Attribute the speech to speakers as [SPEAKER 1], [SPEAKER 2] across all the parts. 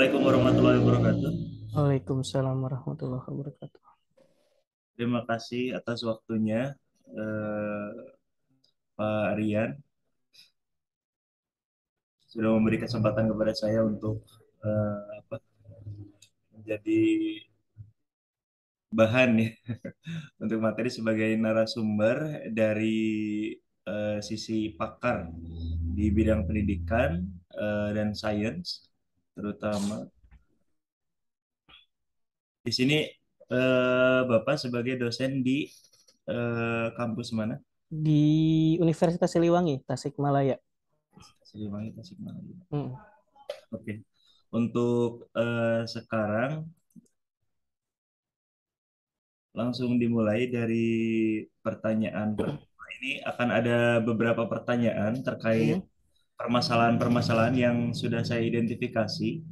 [SPEAKER 1] Assalamualaikum warahmatullahi wabarakatuh.
[SPEAKER 2] Waalaikumsalam warahmatullahi wabarakatuh.
[SPEAKER 1] Terima kasih atas waktunya, eh, Pak Rian, sudah memberi kesempatan kepada saya untuk menjadi bahan ya untuk materi sebagai narasumber dari sisi pakar di bidang pendidikan dan sains, terutama di sini Bapak sebagai dosen di kampus mana?
[SPEAKER 2] Di Universitas Siliwangi, Tasikmalaya.
[SPEAKER 1] Siliwangi, Tasikmalaya.
[SPEAKER 2] Hmm.
[SPEAKER 1] Oke. Untuk sekarang langsung dimulai dari pertanyaan pertama. Ini akan ada beberapa pertanyaan terkait
[SPEAKER 2] Hmm.
[SPEAKER 1] permasalahan-permasalahan yang sudah saya identifikasi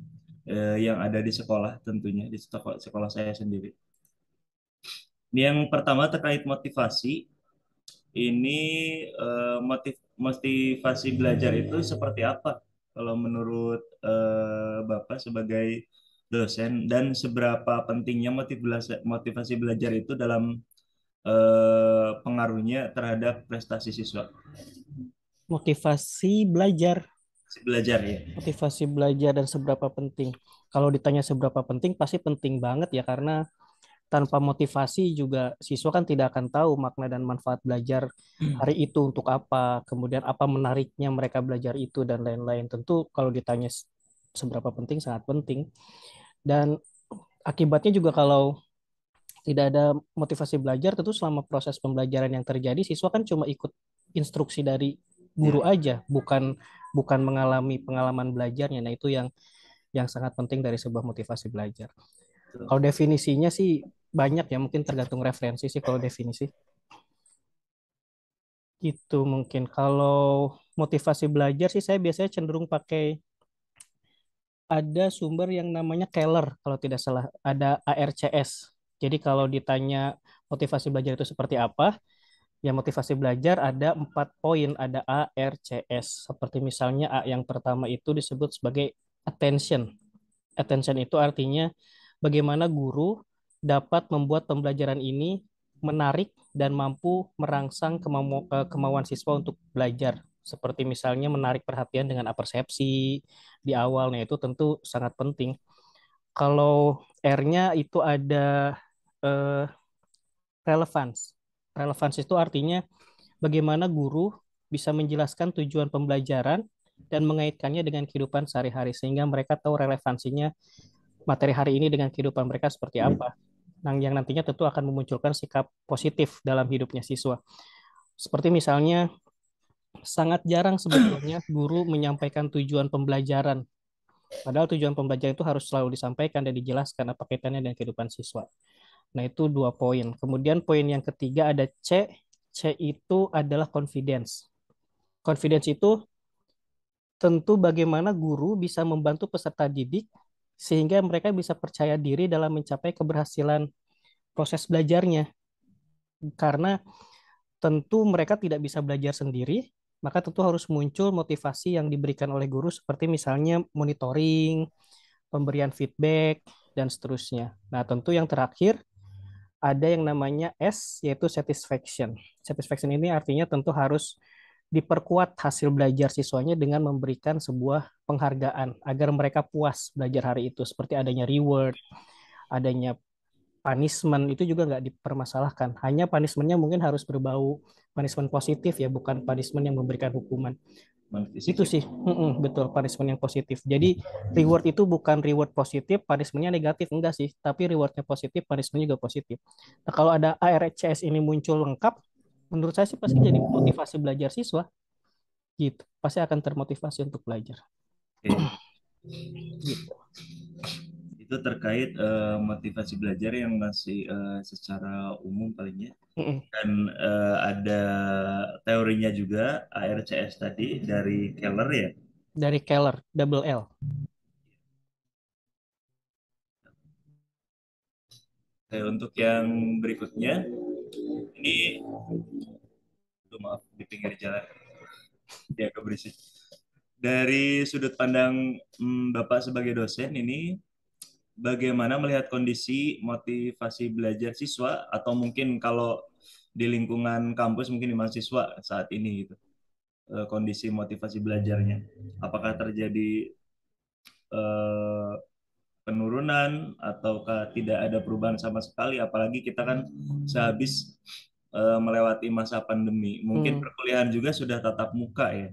[SPEAKER 1] yang ada di sekolah tentunya di sekolah saya sendiri. Ini yang pertama terkait motivasi. Ini motivasi belajar itu seperti apa? Kalau menurut Bapak sebagai dosen dan seberapa pentingnya motivasi belajar itu dalam pengaruhnya terhadap prestasi siswa?
[SPEAKER 2] Motivasi belajar,
[SPEAKER 1] Si belajar ya.
[SPEAKER 2] motivasi belajar dan seberapa penting. Kalau ditanya seberapa penting, pasti penting banget ya, karena tanpa motivasi juga siswa kan tidak akan tahu makna dan manfaat belajar hari itu untuk apa, kemudian apa menariknya mereka belajar itu dan lain-lain. Tentu kalau ditanya seberapa penting, sangat penting. Dan akibatnya juga kalau tidak ada motivasi belajar, tentu selama proses pembelajaran yang terjadi, siswa kan cuma ikut instruksi dari
[SPEAKER 1] Ya.
[SPEAKER 2] guru aja, bukan bukan mengalami pengalaman belajarnya. Nah, itu yang sangat penting dari sebuah motivasi belajar.
[SPEAKER 1] Betul.
[SPEAKER 2] Kalau definisinya sih banyak ya, mungkin tergantung referensi sih kalau definisi. Gitu mungkin. Kalau motivasi belajar sih saya biasanya cenderung pakai ada sumber yang namanya Keller kalau tidak salah, ada ARCS. Jadi kalau ditanya motivasi belajar itu seperti apa, ya motivasi belajar ada 4 poin, ada A, R, C, S. Seperti misalnya A yang pertama itu disebut sebagai attention. Attention itu artinya bagaimana guru dapat membuat pembelajaran ini menarik dan mampu merangsang kemauan siswa untuk belajar. Seperti misalnya menarik perhatian dengan apersepsi di awal, nah itu tentu sangat penting. Kalau R-nya itu ada eh, relevance. Relevance itu artinya bagaimana guru bisa menjelaskan tujuan pembelajaran dan mengaitkannya dengan kehidupan sehari-hari sehingga mereka tahu relevansinya materi hari ini dengan kehidupan mereka seperti apa. Nah, yang nantinya tentu akan memunculkan sikap positif dalam hidupnya siswa. Seperti misalnya, sangat jarang sebetulnya guru menyampaikan tujuan pembelajaran. Padahal tujuan pembelajaran itu harus selalu disampaikan dan dijelaskan apa kaitannya dengan kehidupan siswa. Nah, itu 2 poin. Kemudian poin yang ketiga ada C. C itu adalah confidence. Confidence itu tentu bagaimana guru bisa membantu peserta didik sehingga mereka bisa percaya diri dalam mencapai keberhasilan proses belajarnya. Karena tentu mereka tidak bisa belajar sendiri, maka tentu harus muncul motivasi yang diberikan oleh guru seperti misalnya monitoring, pemberian feedback, dan seterusnya. Nah, tentu yang terakhir ada yang namanya S, yaitu satisfaction. Satisfaction ini artinya tentu harus diperkuat hasil belajar siswanya dengan memberikan sebuah penghargaan agar mereka puas belajar hari itu, seperti adanya reward, adanya punishment, itu juga nggak dipermasalahkan. Hanya punishmentnya mungkin harus berbau punishment positif ya, bukan punishment yang memberikan hukuman.
[SPEAKER 1] Non-fisik
[SPEAKER 2] Itu
[SPEAKER 1] ya.
[SPEAKER 2] sih, betul, punishment yang positif. Jadi reward itu bukan reward positif, punishmentnya negatif, enggak sih. Tapi rewardnya positif, punishment juga positif. Nah, kalau ada ARCS ini muncul lengkap, menurut saya sih pasti jadi motivasi belajar siswa gitu. Pasti akan termotivasi untuk belajar
[SPEAKER 1] Oke.
[SPEAKER 2] gitu.
[SPEAKER 1] Itu terkait motivasi belajar yang masih secara umum palingnya.
[SPEAKER 2] Mm-mm.
[SPEAKER 1] Dan ada teorinya juga ARCS tadi dari Keller ya.
[SPEAKER 2] Dari Keller, double L.
[SPEAKER 1] Oke, untuk yang berikutnya ini, aduh, maaf di pinggir jalan dia agak berisik. dari sudut pandang Bapak sebagai dosen ini, bagaimana melihat kondisi motivasi belajar siswa atau mungkin kalau di lingkungan kampus mungkin di mahasiswa saat ini gitu, kondisi motivasi belajarnya. Apakah terjadi eh, penurunan ataukah tidak ada perubahan sama sekali? Apalagi kita kan sehabis melewati masa pandemi. Mungkin
[SPEAKER 2] Hmm,
[SPEAKER 1] perkuliahan juga sudah tatap muka ya.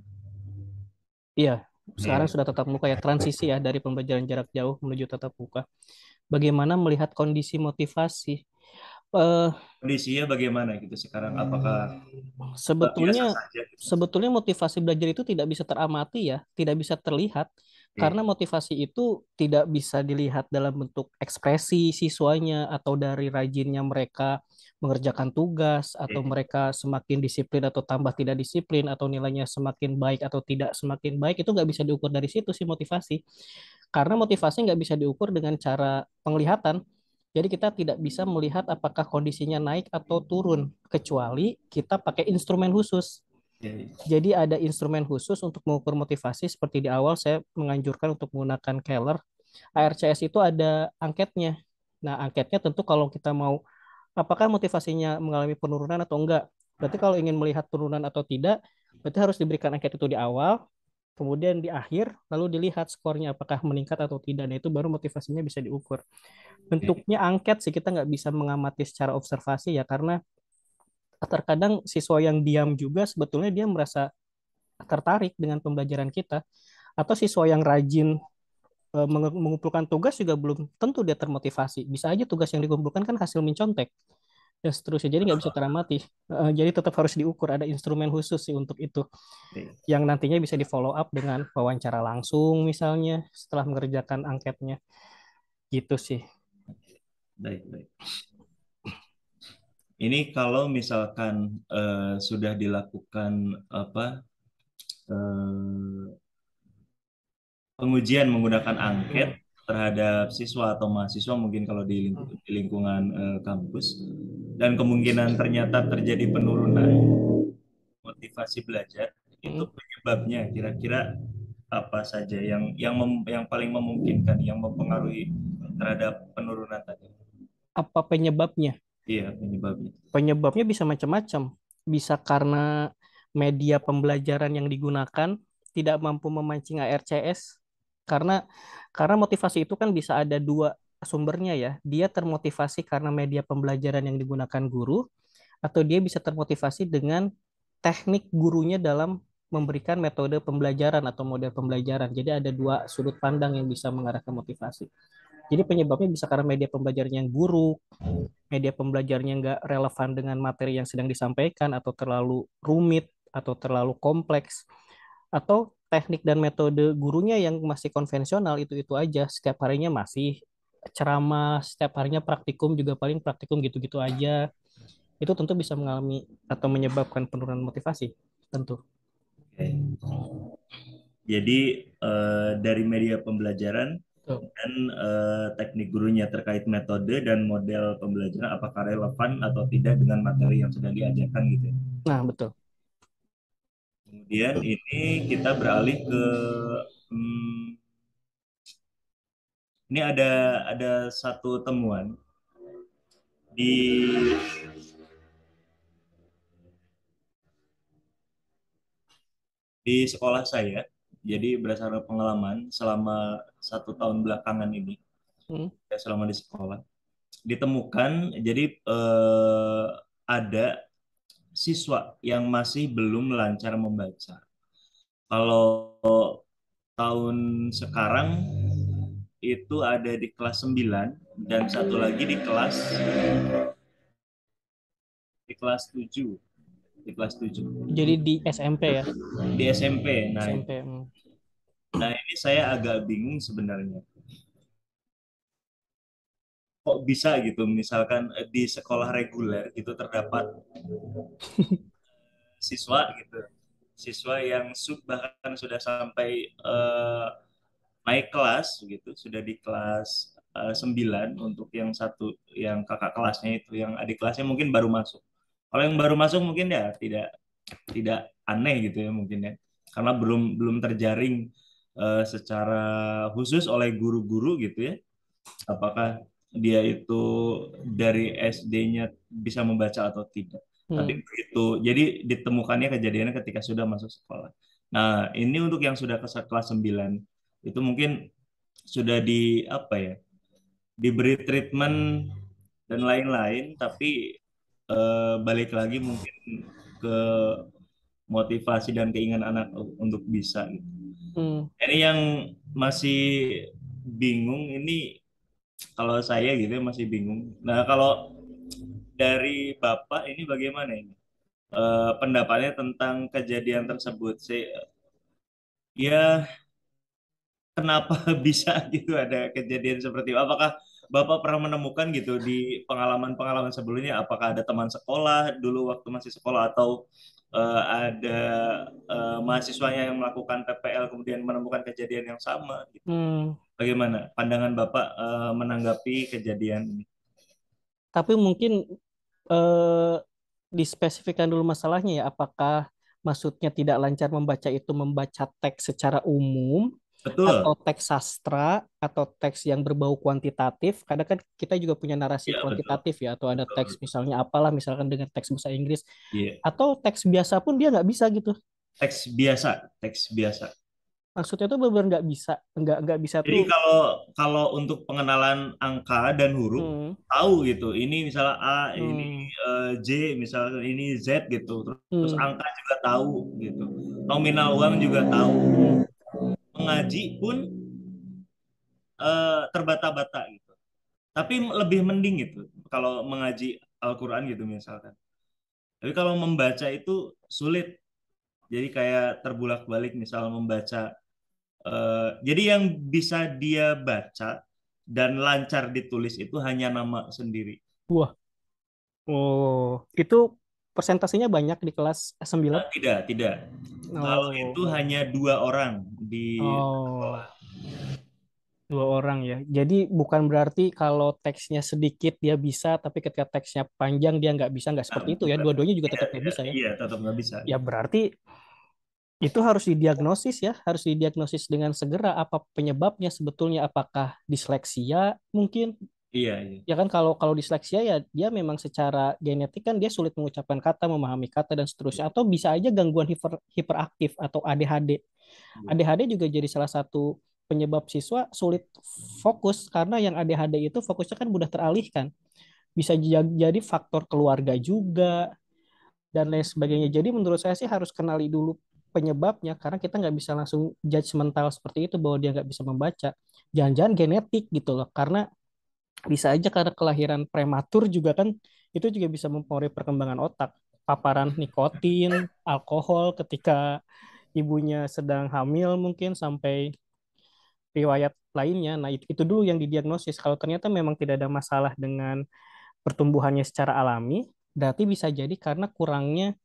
[SPEAKER 2] iya, sekarang
[SPEAKER 1] Iya.
[SPEAKER 2] sudah tatap muka ya, transisi ya dari pembelajaran jarak jauh menuju tatap muka. Bagaimana melihat kondisi motivasi? Eh,
[SPEAKER 1] Kondisinya bagaimana gitu sekarang? Apakah biasa
[SPEAKER 2] sebetulnya
[SPEAKER 1] saja gitu?
[SPEAKER 2] sebetulnya motivasi belajar itu tidak bisa teramati ya, tidak bisa terlihat karena
[SPEAKER 1] Oke.
[SPEAKER 2] motivasi itu tidak bisa dilihat dalam bentuk ekspresi siswanya atau dari rajinnya mereka mengerjakan tugas atau
[SPEAKER 1] Oke.
[SPEAKER 2] mereka semakin disiplin atau tambah tidak disiplin atau nilainya semakin baik atau tidak semakin baik itu nggak bisa diukur dari situ sih motivasi karena motivasi nggak bisa diukur dengan cara penglihatan. Jadi kita tidak bisa melihat apakah kondisinya naik atau turun, kecuali kita pakai instrumen khusus.
[SPEAKER 1] Oke.
[SPEAKER 2] Jadi ada instrumen khusus untuk mengukur motivasi, seperti di awal saya menganjurkan untuk menggunakan Keller. ARCS itu ada angketnya. Nah, angketnya tentu kalau kita mau, apakah motivasinya mengalami penurunan atau enggak. Berarti kalau ingin melihat penurunan atau tidak, berarti harus diberikan angket itu di awal, kemudian di akhir, lalu dilihat skornya apakah meningkat atau tidak. Nah, itu baru motivasinya bisa diukur.
[SPEAKER 1] Oke.
[SPEAKER 2] Bentuknya angket sih, kita nggak bisa mengamati secara observasi ya, karena terkadang siswa yang diam juga sebetulnya dia merasa tertarik dengan pembelajaran kita. Atau siswa yang rajin mengumpulkan tugas juga belum tentu dia termotivasi. Bisa aja tugas yang dikumpulkan kan hasil mencontek dan seterusnya. Jadi nggak bisa teramati. Jadi tetap harus diukur. Ada instrumen khusus sih untuk itu.
[SPEAKER 1] Oke.
[SPEAKER 2] Yang nantinya bisa di follow up dengan wawancara langsung misalnya setelah mengerjakan angketnya. Gitu sih.
[SPEAKER 1] Baik, baik. Ini kalau misalkan sudah dilakukan apa eh, pengujian menggunakan
[SPEAKER 2] Hmm.
[SPEAKER 1] angket terhadap siswa atau mahasiswa mungkin kalau di lingkungan kampus dan kemungkinan ternyata terjadi penurunan motivasi belajar itu
[SPEAKER 2] Hmm.
[SPEAKER 1] penyebabnya kira-kira apa saja yang paling memungkinkan yang mempengaruhi terhadap penurunan tadi.
[SPEAKER 2] Apa penyebabnya?
[SPEAKER 1] Iya, penyebabnya.
[SPEAKER 2] Penyebabnya bisa macam-macam. Bisa karena media pembelajaran yang digunakan tidak mampu memancing ARCS. Karena motivasi itu kan bisa ada dua sumbernya ya. Dia termotivasi karena media pembelajaran yang digunakan guru, atau dia bisa termotivasi dengan teknik gurunya dalam memberikan metode pembelajaran atau model pembelajaran. Jadi ada dua sudut pandang yang bisa mengarahkan motivasi. Jadi penyebabnya bisa karena media pembelajarannya yang buruk, media pembelajarannya nggak relevan dengan materi yang sedang disampaikan, atau terlalu rumit, atau terlalu kompleks, atau teknik dan metode gurunya yang masih konvensional itu aja, setiap harinya masih ceramah, setiap harinya praktikum juga paling praktikum gitu-gitu aja. Itu tentu bisa mengalami atau menyebabkan penurunan motivasi, tentu.
[SPEAKER 1] Oke. Jadi dari media pembelajaran
[SPEAKER 2] Betul.
[SPEAKER 1] dan teknik gurunya terkait metode dan model pembelajaran apakah relevan atau tidak dengan materi yang sedang diajarkan gitu ya.
[SPEAKER 2] Nah, betul.
[SPEAKER 1] Kemudian ini kita beralih ke hmm, ini ada satu temuan di sekolah saya. Jadi berdasarkan pengalaman selama 1 tahun belakangan ini,
[SPEAKER 2] Hmm.
[SPEAKER 1] ya, selama di sekolah, ditemukan jadi ada siswa yang masih belum lancar membaca. Kalau tahun sekarang itu ada di kelas 9 dan satu lagi di kelas 7, di kelas 7
[SPEAKER 2] Jadi di SMP ya,
[SPEAKER 1] di SMP. Nah,
[SPEAKER 2] SMP. Hmm.
[SPEAKER 1] ini saya agak bingung sebenarnya. Kok bisa gitu misalkan di sekolah reguler itu terdapat siswa gitu. Siswa yang bahkan sudah sampai naik kelas gitu, sudah di kelas 9 untuk yang satu yang kakak kelasnya itu, yang adik kelasnya mungkin baru masuk. Kalau yang baru masuk mungkin ya tidak tidak aneh gitu ya mungkin ya. karena belum belum terjaring secara khusus oleh guru-guru gitu ya. Apakah dia itu dari SD-nya bisa membaca atau tidak. Tapi
[SPEAKER 2] Hmm.
[SPEAKER 1] begitu, jadi ditemukannya kejadiannya ketika sudah masuk sekolah. Nah, ini untuk yang sudah ke kelas 9 itu mungkin sudah di apa ya? Diberi treatment dan lain-lain, tapi balik lagi mungkin ke motivasi dan keinginan anak untuk bisa gitu.
[SPEAKER 2] Hmm.
[SPEAKER 1] Ini yang masih bingung ini kalau saya gitu ya, masih bingung. Nah, kalau dari Bapak ini bagaimana ini? Pendapatnya tentang kejadian tersebut sih ya kenapa bisa gitu ada kejadian seperti itu? Apakah Bapak pernah menemukan gitu di pengalaman-pengalaman sebelumnya? Apakah ada teman sekolah dulu waktu masih sekolah atau ada mahasiswanya yang melakukan PPL kemudian menemukan kejadian yang sama? Gitu.
[SPEAKER 2] Hmm.
[SPEAKER 1] Bagaimana pandangan Bapak menanggapi kejadian ini?
[SPEAKER 2] Tapi mungkin eh, dispesifikkan dulu masalahnya ya, apakah maksudnya tidak lancar membaca itu membaca teks secara umum atau
[SPEAKER 1] Betul,
[SPEAKER 2] teks sastra atau teks yang berbau kuantitatif. Kadang kan kita juga punya narasi
[SPEAKER 1] ya betul,
[SPEAKER 2] kuantitatif ya, atau ada
[SPEAKER 1] betul,
[SPEAKER 2] teks
[SPEAKER 1] betul.
[SPEAKER 2] misalnya apalah misalkan dengan teks bahasa Inggris
[SPEAKER 1] Iya,
[SPEAKER 2] atau teks biasa pun dia nggak bisa gitu.
[SPEAKER 1] teks biasa, teks biasa.
[SPEAKER 2] Maksudnya tuh benar nggak bisa, nggak bisa
[SPEAKER 1] Jadi
[SPEAKER 2] tuh.
[SPEAKER 1] kalau kalau untuk pengenalan angka dan huruf
[SPEAKER 2] Hmm.
[SPEAKER 1] tahu gitu. Ini misalnya A, ini
[SPEAKER 2] Hmm.
[SPEAKER 1] J, misalnya ini Z gitu. Terus
[SPEAKER 2] Hmm.
[SPEAKER 1] angka juga tahu gitu. Nominal uang juga tahu.
[SPEAKER 2] Hmm.
[SPEAKER 1] Mengaji pun terbata-bata gitu. Tapi lebih mending gitu kalau mengaji Al-Qur'an gitu misalkan. Tapi kalau membaca itu sulit. Jadi kayak terbulak-balik misal membaca. Jadi yang bisa dia baca dan lancar ditulis itu hanya nama sendiri.
[SPEAKER 2] Wah, oh, itu persentasenya banyak di kelas 9.
[SPEAKER 1] Tidak, tidak. Kalau itu
[SPEAKER 2] Oh,
[SPEAKER 1] hanya 2 orang di
[SPEAKER 2] oh,
[SPEAKER 1] sekolah.
[SPEAKER 2] 2 orang ya. Jadi bukan berarti kalau teksnya sedikit dia bisa, tapi ketika teksnya panjang dia nggak bisa,
[SPEAKER 1] Nah,
[SPEAKER 2] seperti itu ya.
[SPEAKER 1] bukan.
[SPEAKER 2] Dua-duanya juga
[SPEAKER 1] Tidak,
[SPEAKER 2] tetap nggak
[SPEAKER 1] tidak.
[SPEAKER 2] bisa ya.
[SPEAKER 1] Iya, tetap nggak bisa.
[SPEAKER 2] Ya berarti itu harus didiagnosis ya, harus didiagnosis dengan segera apa penyebabnya sebetulnya. Apakah disleksia mungkin?
[SPEAKER 1] Iya, iya.
[SPEAKER 2] Ya kan kalau kalau disleksia ya dia memang secara genetik kan dia sulit mengucapkan kata, memahami kata dan seterusnya. Atau bisa aja gangguan hiperaktif atau ADHD.
[SPEAKER 1] Iya.
[SPEAKER 2] ADHD juga jadi salah satu penyebab siswa sulit fokus karena yang ADHD itu fokusnya kan mudah teralihkan. Bisa jadi faktor keluarga juga dan lain sebagainya. Jadi menurut saya sih harus kenali dulu penyebabnya karena kita nggak bisa langsung judgmental seperti itu bahwa dia nggak bisa membaca. Jangan-jangan genetik gitu loh. Karena bisa aja karena kelahiran prematur juga kan itu juga bisa mempengaruhi perkembangan otak. Paparan nikotin, alkohol ketika ibunya sedang hamil mungkin sampai riwayat lainnya. Nah, itu dulu yang didiagnosis. Kalau ternyata memang tidak ada masalah dengan pertumbuhannya secara alami, berarti bisa jadi karena kurangnya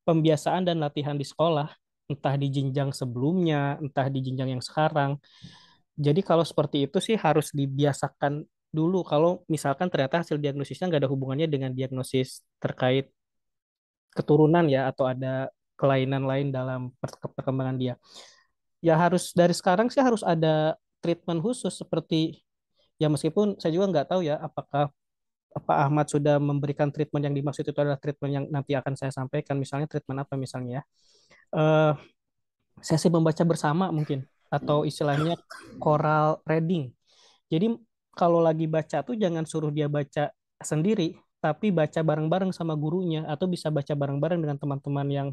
[SPEAKER 2] pembiasaan dan latihan di sekolah, entah di jenjang sebelumnya, entah di jenjang yang sekarang. Jadi kalau seperti itu sih harus dibiasakan dulu. Kalau misalkan ternyata hasil diagnosisnya nggak ada hubungannya dengan diagnosis terkait keturunan ya, atau ada kelainan lain dalam perkembangan dia. Ya harus dari sekarang sih harus ada treatment khusus seperti ya meskipun saya juga nggak tahu ya apakah Pak Ahmad sudah memberikan treatment yang dimaksud itu adalah treatment yang nanti akan saya sampaikan, misalnya treatment apa misalnya ya. Eh, Sesi membaca bersama mungkin atau istilahnya choral reading. Jadi kalau lagi baca tuh jangan suruh dia baca sendiri, tapi baca bareng-bareng sama gurunya atau bisa baca bareng-bareng dengan teman-teman yang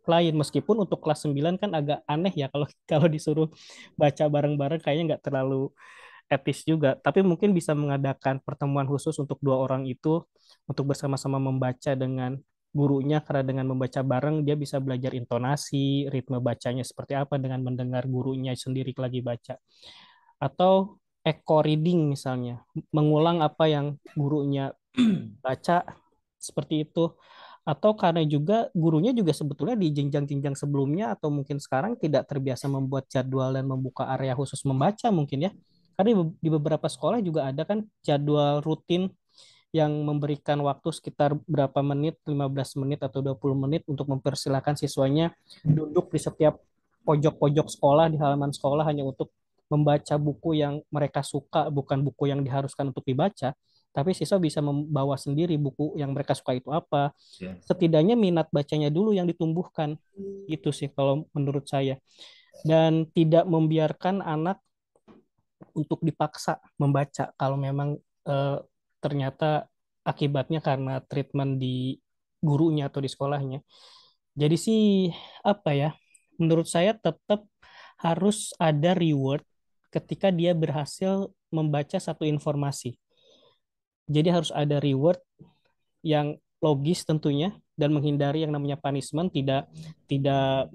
[SPEAKER 2] lain. Meskipun untuk kelas 9 kan agak aneh ya kalau kalau disuruh baca bareng-bareng kayaknya nggak terlalu etis juga. Tapi mungkin bisa mengadakan pertemuan khusus untuk 2 orang itu untuk bersama-sama membaca dengan gurunya karena dengan membaca bareng dia bisa belajar intonasi, ritme bacanya seperti apa dengan mendengar gurunya sendiri lagi baca. Atau echo reading misalnya, mengulang apa yang gurunya baca seperti itu. Atau karena juga gurunya juga sebetulnya di jenjang-jenjang sebelumnya atau mungkin sekarang tidak terbiasa membuat jadwal dan membuka area khusus membaca mungkin ya. Karena di beberapa sekolah juga ada kan jadwal rutin yang memberikan waktu sekitar berapa menit, 15 menit atau 20 menit untuk mempersilahkan siswanya duduk di setiap pojok-pojok sekolah, di halaman sekolah hanya untuk membaca buku yang mereka suka, bukan buku yang diharuskan untuk dibaca, tapi siswa bisa membawa sendiri buku yang mereka suka itu apa.
[SPEAKER 1] Ya.
[SPEAKER 2] Setidaknya minat bacanya dulu yang ditumbuhkan. Gitu sih kalau menurut saya. Dan tidak membiarkan anak untuk dipaksa membaca kalau memang eh, ternyata akibatnya karena treatment di gurunya atau di sekolahnya. Jadi sih apa ya? Menurut saya tetap harus ada reward ketika dia berhasil membaca satu informasi. Jadi harus ada reward yang logis tentunya dan menghindari yang namanya punishment, tidak tidak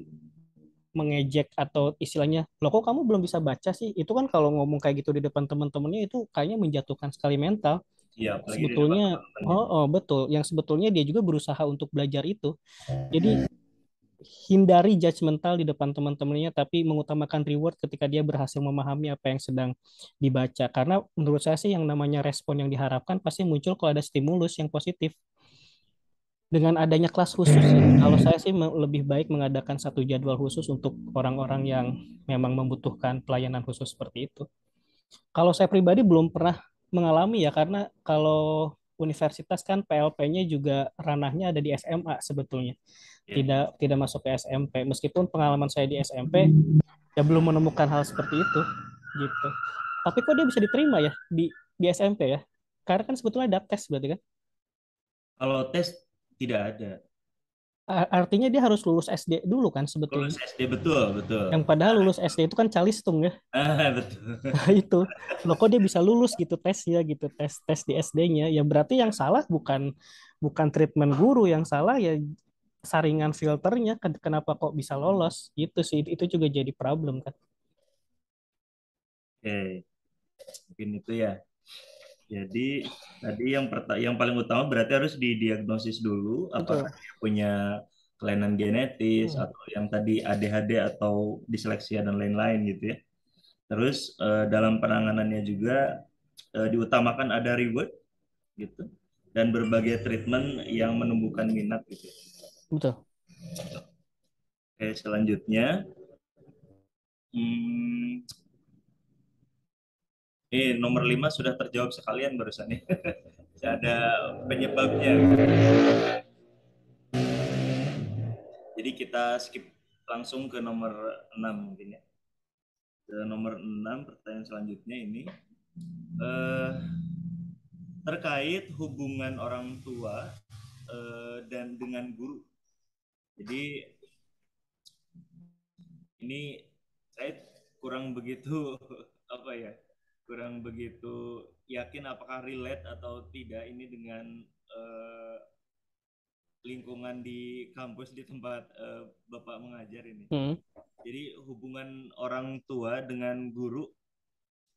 [SPEAKER 2] mengejek atau istilahnya, loh kok kamu belum bisa baca sih? Itu kan kalau ngomong kayak gitu di depan teman-temannya itu kayaknya menjatuhkan sekali mental.
[SPEAKER 1] Iya, apalagi di depan
[SPEAKER 2] Sebetulnya,
[SPEAKER 1] teman-temannya.
[SPEAKER 2] oh betul. Yang sebetulnya dia juga berusaha untuk belajar itu. Jadi hindari judgmental di depan teman-temannya, tapi mengutamakan reward ketika dia berhasil memahami apa yang sedang dibaca. Karena menurut saya sih yang namanya respon yang diharapkan pasti muncul kalau ada stimulus yang positif. Dengan adanya kelas khusus sih, kalau saya sih lebih baik mengadakan satu jadwal khusus untuk orang-orang yang memang membutuhkan pelayanan khusus seperti itu. Kalau saya pribadi belum pernah mengalami ya, karena kalau universitas kan PLP-nya juga ranahnya ada di SMA sebetulnya,
[SPEAKER 1] Ya.
[SPEAKER 2] tidak tidak masuk ke SMP. Meskipun pengalaman saya di SMP ya belum menemukan hal seperti itu, gitu. Tapi kok dia bisa diterima ya di SMP ya? Karena kan sebetulnya ada tes berarti kan?
[SPEAKER 1] Kalau tes tidak ada.
[SPEAKER 2] Artinya dia harus lulus SD dulu kan
[SPEAKER 1] Lulus
[SPEAKER 2] sebetulnya.
[SPEAKER 1] SD betul, betul.
[SPEAKER 2] Yang padahal lulus SD itu kan calistung ya.
[SPEAKER 1] Ah, betul.
[SPEAKER 2] Nah, itu. Loh kok dia bisa lulus gitu tesnya gitu, tes tes di SD-nya. Ya berarti yang salah bukan bukan treatment guru, yang salah ya saringan filternya. Kenapa kok bisa lolos? Gitu sih. Itu juga jadi problem kan.
[SPEAKER 1] Oke, mungkin itu ya. Jadi tadi yang paling utama berarti harus didiagnosis dulu apakah
[SPEAKER 2] Betul.
[SPEAKER 1] dia punya kelainan genetis
[SPEAKER 2] Hmm.
[SPEAKER 1] atau yang tadi ADHD atau disleksia dan lain-lain gitu ya. Terus dalam penanganannya juga diutamakan ada reward gitu dan berbagai treatment yang menumbuhkan minat gitu.
[SPEAKER 2] Betul.
[SPEAKER 1] Oke, selanjutnya hmm, nomor 5 sudah terjawab sekalian barusan ya. Ada penyebabnya. Jadi kita skip langsung ke nomor 6 mungkin ya. Ke nomor 6 pertanyaan selanjutnya ini eh, terkait hubungan orang tua dan dengan guru. Jadi ini saya kurang begitu apa ya? Kurang begitu yakin apakah relate atau tidak ini dengan eh, lingkungan di kampus di tempat Bapak mengajar ini.
[SPEAKER 2] Hmm.
[SPEAKER 1] Jadi hubungan orang tua dengan guru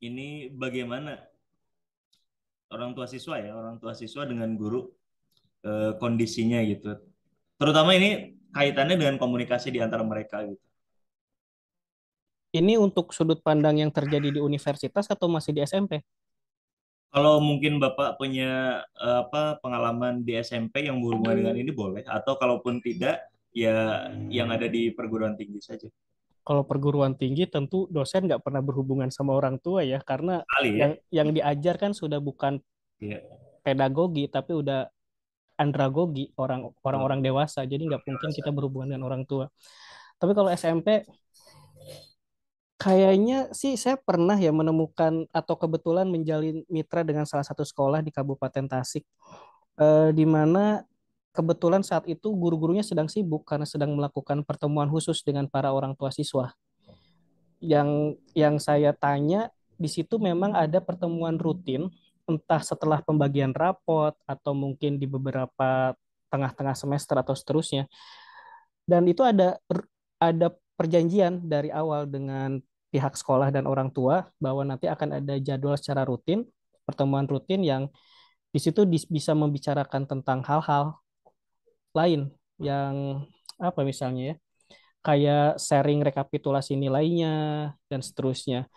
[SPEAKER 1] ini bagaimana orang tua siswa ya, orang tua siswa dengan guru kondisinya gitu. Terutama ini kaitannya dengan komunikasi di antara mereka gitu.
[SPEAKER 2] Ini untuk sudut pandang yang terjadi di universitas atau masih di SMP?
[SPEAKER 1] Kalau mungkin Bapak punya apa pengalaman di SMP yang berhubungan dengan ini boleh, atau kalaupun tidak ya yang ada di perguruan tinggi saja.
[SPEAKER 2] Kalau perguruan tinggi tentu dosen nggak pernah berhubungan sama orang tua ya, karena
[SPEAKER 1] Kali ya.
[SPEAKER 2] yang diajar kan sudah bukan
[SPEAKER 1] Iya.
[SPEAKER 2] pedagogi tapi udah andragogi,
[SPEAKER 1] Betul.
[SPEAKER 2] orang-orang dewasa, jadi nggak mungkin kita berhubungan dengan orang tua. Tapi kalau SMP kayaknya sih saya pernah ya menemukan atau kebetulan menjalin mitra dengan salah satu sekolah di Kabupaten Tasik, di mana kebetulan saat itu guru-gurunya sedang sibuk karena sedang melakukan pertemuan khusus dengan para orang tua siswa. Yang saya tanya di situ memang ada pertemuan rutin, entah setelah pembagian rapot atau mungkin di beberapa tengah-tengah semester atau seterusnya. Dan itu ada perjanjian dari awal dengan pihak sekolah dan orang tua bahwa nanti akan ada jadwal secara rutin, pertemuan rutin yang di situ bisa membicarakan tentang hal-hal lain yang apa misalnya ya, kayak sharing rekapitulasi nilainya dan seterusnya.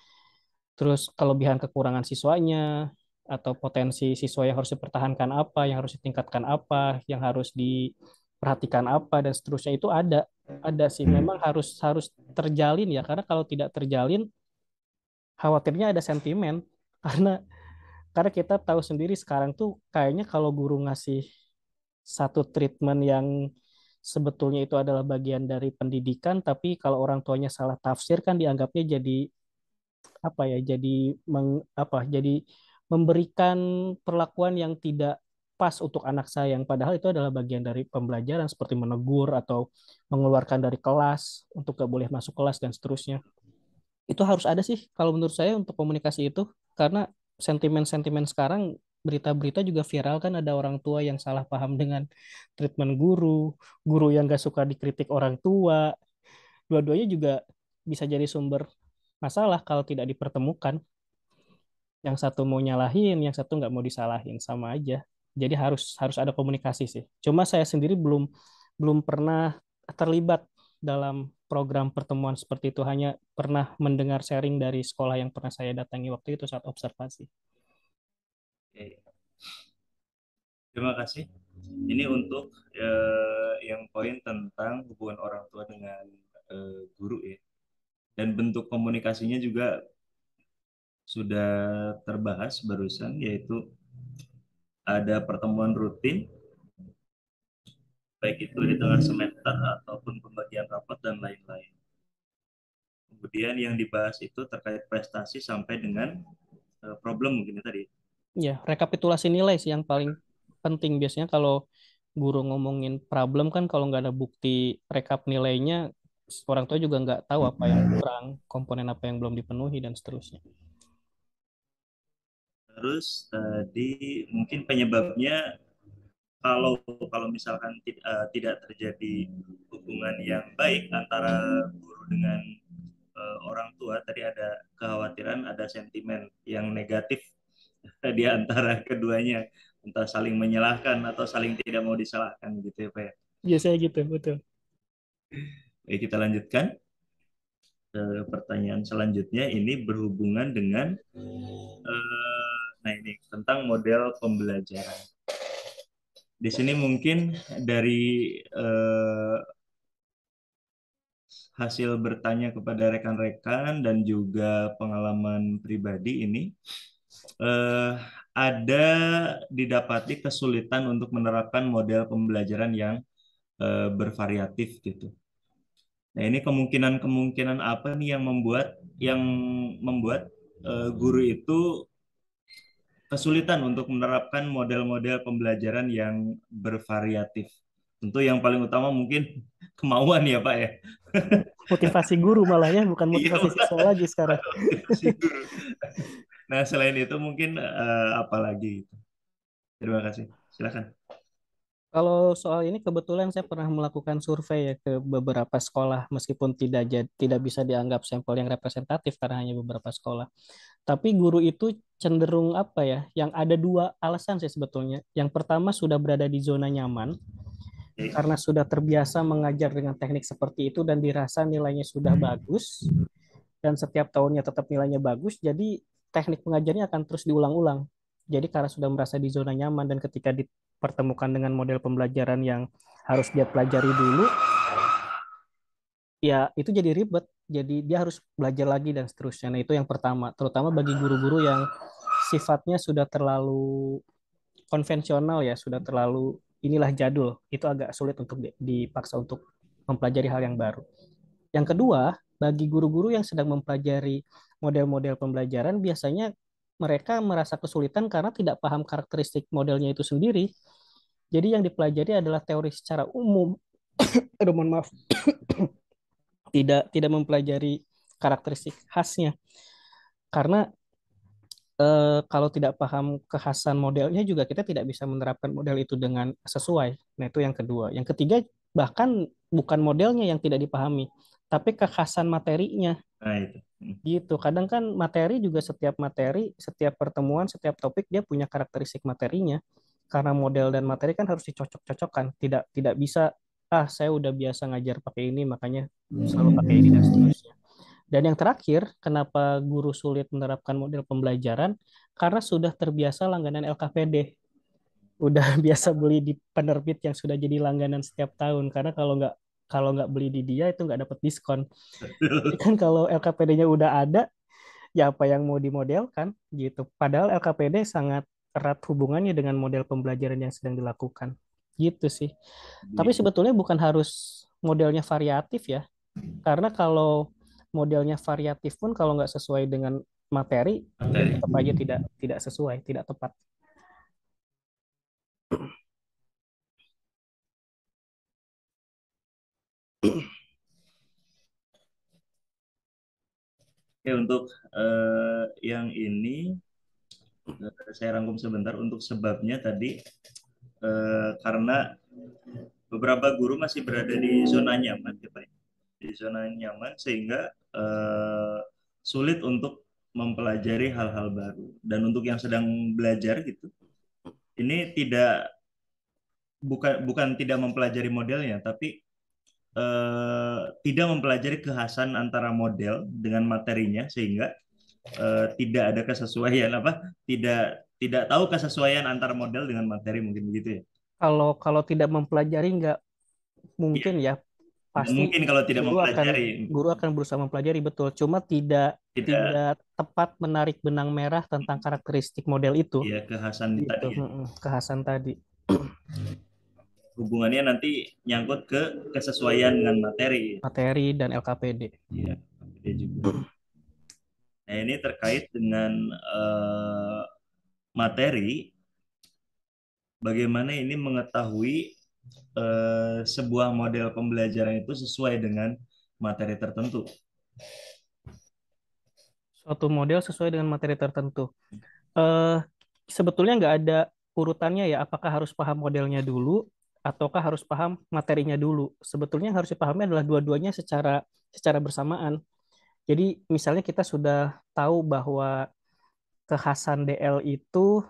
[SPEAKER 2] Terus kelebihan kekurangan siswanya atau potensi siswa yang harus dipertahankan apa, yang harus ditingkatkan apa, yang harus perhatikan apa dan seterusnya itu ada sih. Memang harus harus terjalin ya, karena kalau tidak terjalin khawatirnya ada sentimen. karena karena kita tahu sendiri sekarang tuh kayaknya kalau guru ngasih satu treatment yang sebetulnya itu adalah bagian dari pendidikan, tapi kalau orang tuanya salah tafsir kan dianggapnya jadi apa ya, jadi memberikan perlakuan yang tidak pas untuk anak saya, yang padahal itu adalah bagian dari pembelajaran seperti menegur atau mengeluarkan dari kelas untuk gak boleh masuk kelas dan seterusnya. Itu harus ada sih kalau menurut saya untuk komunikasi itu, karena sentimen-sentimen sekarang, berita-berita juga viral kan, ada orang tua yang salah paham dengan treatment guru, guru yang gak suka dikritik orang tua, dua-duanya juga bisa jadi sumber masalah kalau tidak dipertemukan. Yang satu mau nyalahin, yang satu nggak mau disalahin, sama aja. Jadi harus harus ada komunikasi sih. Cuma saya sendiri belum belum pernah terlibat dalam program pertemuan seperti itu, hanya pernah mendengar sharing dari sekolah yang pernah saya datangi waktu itu saat observasi.
[SPEAKER 1] Oke, terima kasih. Ini untuk yang poin tentang hubungan orang tua dengan guru ya. Dan bentuk komunikasinya juga sudah terbahas barusan, yaitu ada pertemuan rutin, baik itu di tengah semester ataupun pembagian rapat dan lain-lain. Kemudian yang dibahas itu terkait prestasi sampai dengan problem mungkin ya tadi.
[SPEAKER 2] Ya, rekapitulasi nilai sih yang paling penting biasanya kalau guru ngomongin problem kan, kalau nggak ada bukti rekap nilainya, orang tua juga nggak tahu apa yang kurang, komponen apa yang belum dipenuhi dan seterusnya.
[SPEAKER 1] Terus tadi mungkin penyebabnya, kalau kalau misalkan tidak terjadi hubungan yang baik antara guru dengan orang tua, tadi ada kekhawatiran ada sentimen yang negatif di antara keduanya, entah saling menyalahkan atau saling tidak mau disalahkan gitu ya Pak ya.
[SPEAKER 2] Biasanya gitu, betul.
[SPEAKER 1] Oke, kita lanjutkan ke pertanyaan selanjutnya. Ini berhubungan dengan nah ini tentang model pembelajaran. Di sini mungkin dari eh, hasil bertanya kepada rekan-rekan dan juga pengalaman pribadi ini, eh, ada didapati kesulitan untuk menerapkan model pembelajaran yang bervariatif gitu. Nah, ini kemungkinan-kemungkinan apa nih yang membuat guru itu kesulitan untuk menerapkan model-model pembelajaran yang bervariatif. Tentu yang paling utama mungkin kemauan ya Pak ya.
[SPEAKER 2] Motivasi guru malah ya, bukan
[SPEAKER 1] Iya
[SPEAKER 2] motivasi
[SPEAKER 1] Pak,
[SPEAKER 2] siswa lagi sekarang.
[SPEAKER 1] motivasi guru. Nah, selain itu mungkin apa lagi? Terima kasih. Silakan.
[SPEAKER 2] Kalau soal ini kebetulan saya pernah melakukan survei ya ke beberapa sekolah, meskipun tidak bisa dianggap sampel yang representatif karena hanya beberapa sekolah. Tapi guru itu cenderung apa ya? Yang ada dua alasan sih sebetulnya. Yang pertama, sudah berada di zona nyaman
[SPEAKER 1] Oke.
[SPEAKER 2] karena sudah terbiasa mengajar dengan teknik seperti itu dan dirasa nilainya sudah bagus, dan setiap tahunnya tetap nilainya bagus, jadi teknik pengajarnya akan terus diulang-ulang. Jadi karena sudah merasa di zona nyaman, dan ketika dipertemukan dengan model pembelajaran yang harus dia pelajari dulu, ya itu jadi ribet. Jadi dia harus belajar lagi dan seterusnya. Nah, itu yang pertama, terutama bagi guru-guru yang sifatnya sudah terlalu konvensional ya, sudah terlalu inilah jadul, itu agak sulit untuk dipaksa untuk mempelajari hal yang baru. Yang kedua, bagi guru-guru yang sedang mempelajari model-model pembelajaran, biasanya mereka merasa kesulitan karena tidak paham karakteristik modelnya itu sendiri. Jadi yang dipelajari adalah teori secara umum. Aduh, mohon maaf. Tidak mempelajari karakteristik khasnya. Karena kalau tidak paham kekhasan modelnya juga kita tidak bisa menerapkan model itu dengan sesuai. Nah, itu yang kedua. Yang ketiga, bahkan bukan modelnya yang tidak dipahami, tapi kekhasan materinya.
[SPEAKER 1] Nah, itu.
[SPEAKER 2] Gitu. Kadang kan materi juga, setiap materi, setiap pertemuan, setiap topik dia punya karakteristik materinya. Karena model dan materi kan harus dicocok-cocokkan. Tidak bisa, ah saya udah biasa ngajar pakai ini makanya selalu pakai ini dan seterusnya. Dan yang terakhir, kenapa guru sulit menerapkan model pembelajaran? Karena sudah terbiasa langganan LKPD. udah biasa beli di penerbit yang sudah jadi langganan setiap tahun, karena kalau nggak beli di dia itu nggak dapat diskon. Jadi kan kalau LKPD-nya udah ada, ya apa yang mau dimodelkan gitu. Padahal LKPD sangat erat hubungannya dengan model pembelajaran yang sedang dilakukan. Gitu sih. Tapi
[SPEAKER 1] Di
[SPEAKER 2] sebetulnya bukan harus modelnya variatif ya. Karena kalau modelnya variatif pun kalau nggak sesuai dengan materi, ya
[SPEAKER 1] materi.
[SPEAKER 2] tetap aja tidak tidak sesuai, tidak tepat.
[SPEAKER 1] Oke, untuk yang ini saya rangkum sebentar untuk sebabnya tadi karena beberapa guru masih berada di zona nyaman, ya Pak. Di zona nyaman sehingga sulit untuk mempelajari hal-hal baru. Dan untuk yang sedang belajar gitu, ini bukan bukan tidak mempelajari modelnya, tapi tidak mempelajari kekhasan antara model dengan materinya sehingga tidak ada kesesuaian apa tidak tidak tahu kesesuaian antara model dengan materi mungkin begitu ya.
[SPEAKER 2] Kalau kalau tidak mempelajari nggak
[SPEAKER 1] Iya,
[SPEAKER 2] mungkin ya,
[SPEAKER 1] nggak
[SPEAKER 2] pasti
[SPEAKER 1] mungkin kalau tidak
[SPEAKER 2] guru akan
[SPEAKER 1] mempelajari.
[SPEAKER 2] guru akan berusaha mempelajari betul. Cuma tidak
[SPEAKER 1] Tidak,
[SPEAKER 2] tidak tepat menarik benang merah tentang karakteristik model itu.
[SPEAKER 1] ya kekhasan
[SPEAKER 2] Gitu,
[SPEAKER 1] tadi ya.
[SPEAKER 2] kekhasan tadi.
[SPEAKER 1] Hubungannya nanti nyangkut ke kesesuaian dengan materi.
[SPEAKER 2] Materi dan LKPD.
[SPEAKER 1] Iya, dia juga. Nah, ini terkait dengan materi, bagaimana ini mengetahui sebuah model pembelajaran itu sesuai dengan materi tertentu.
[SPEAKER 2] Suatu model sesuai dengan materi tertentu. Eh, Sebetulnya nggak ada urutannya ya, apakah harus paham modelnya dulu ataukah harus paham materinya dulu. Sebetulnya yang harus dipahami adalah dua-duanya secara secara bersamaan. Jadi misalnya kita sudah tahu bahwa kekhasan DL itu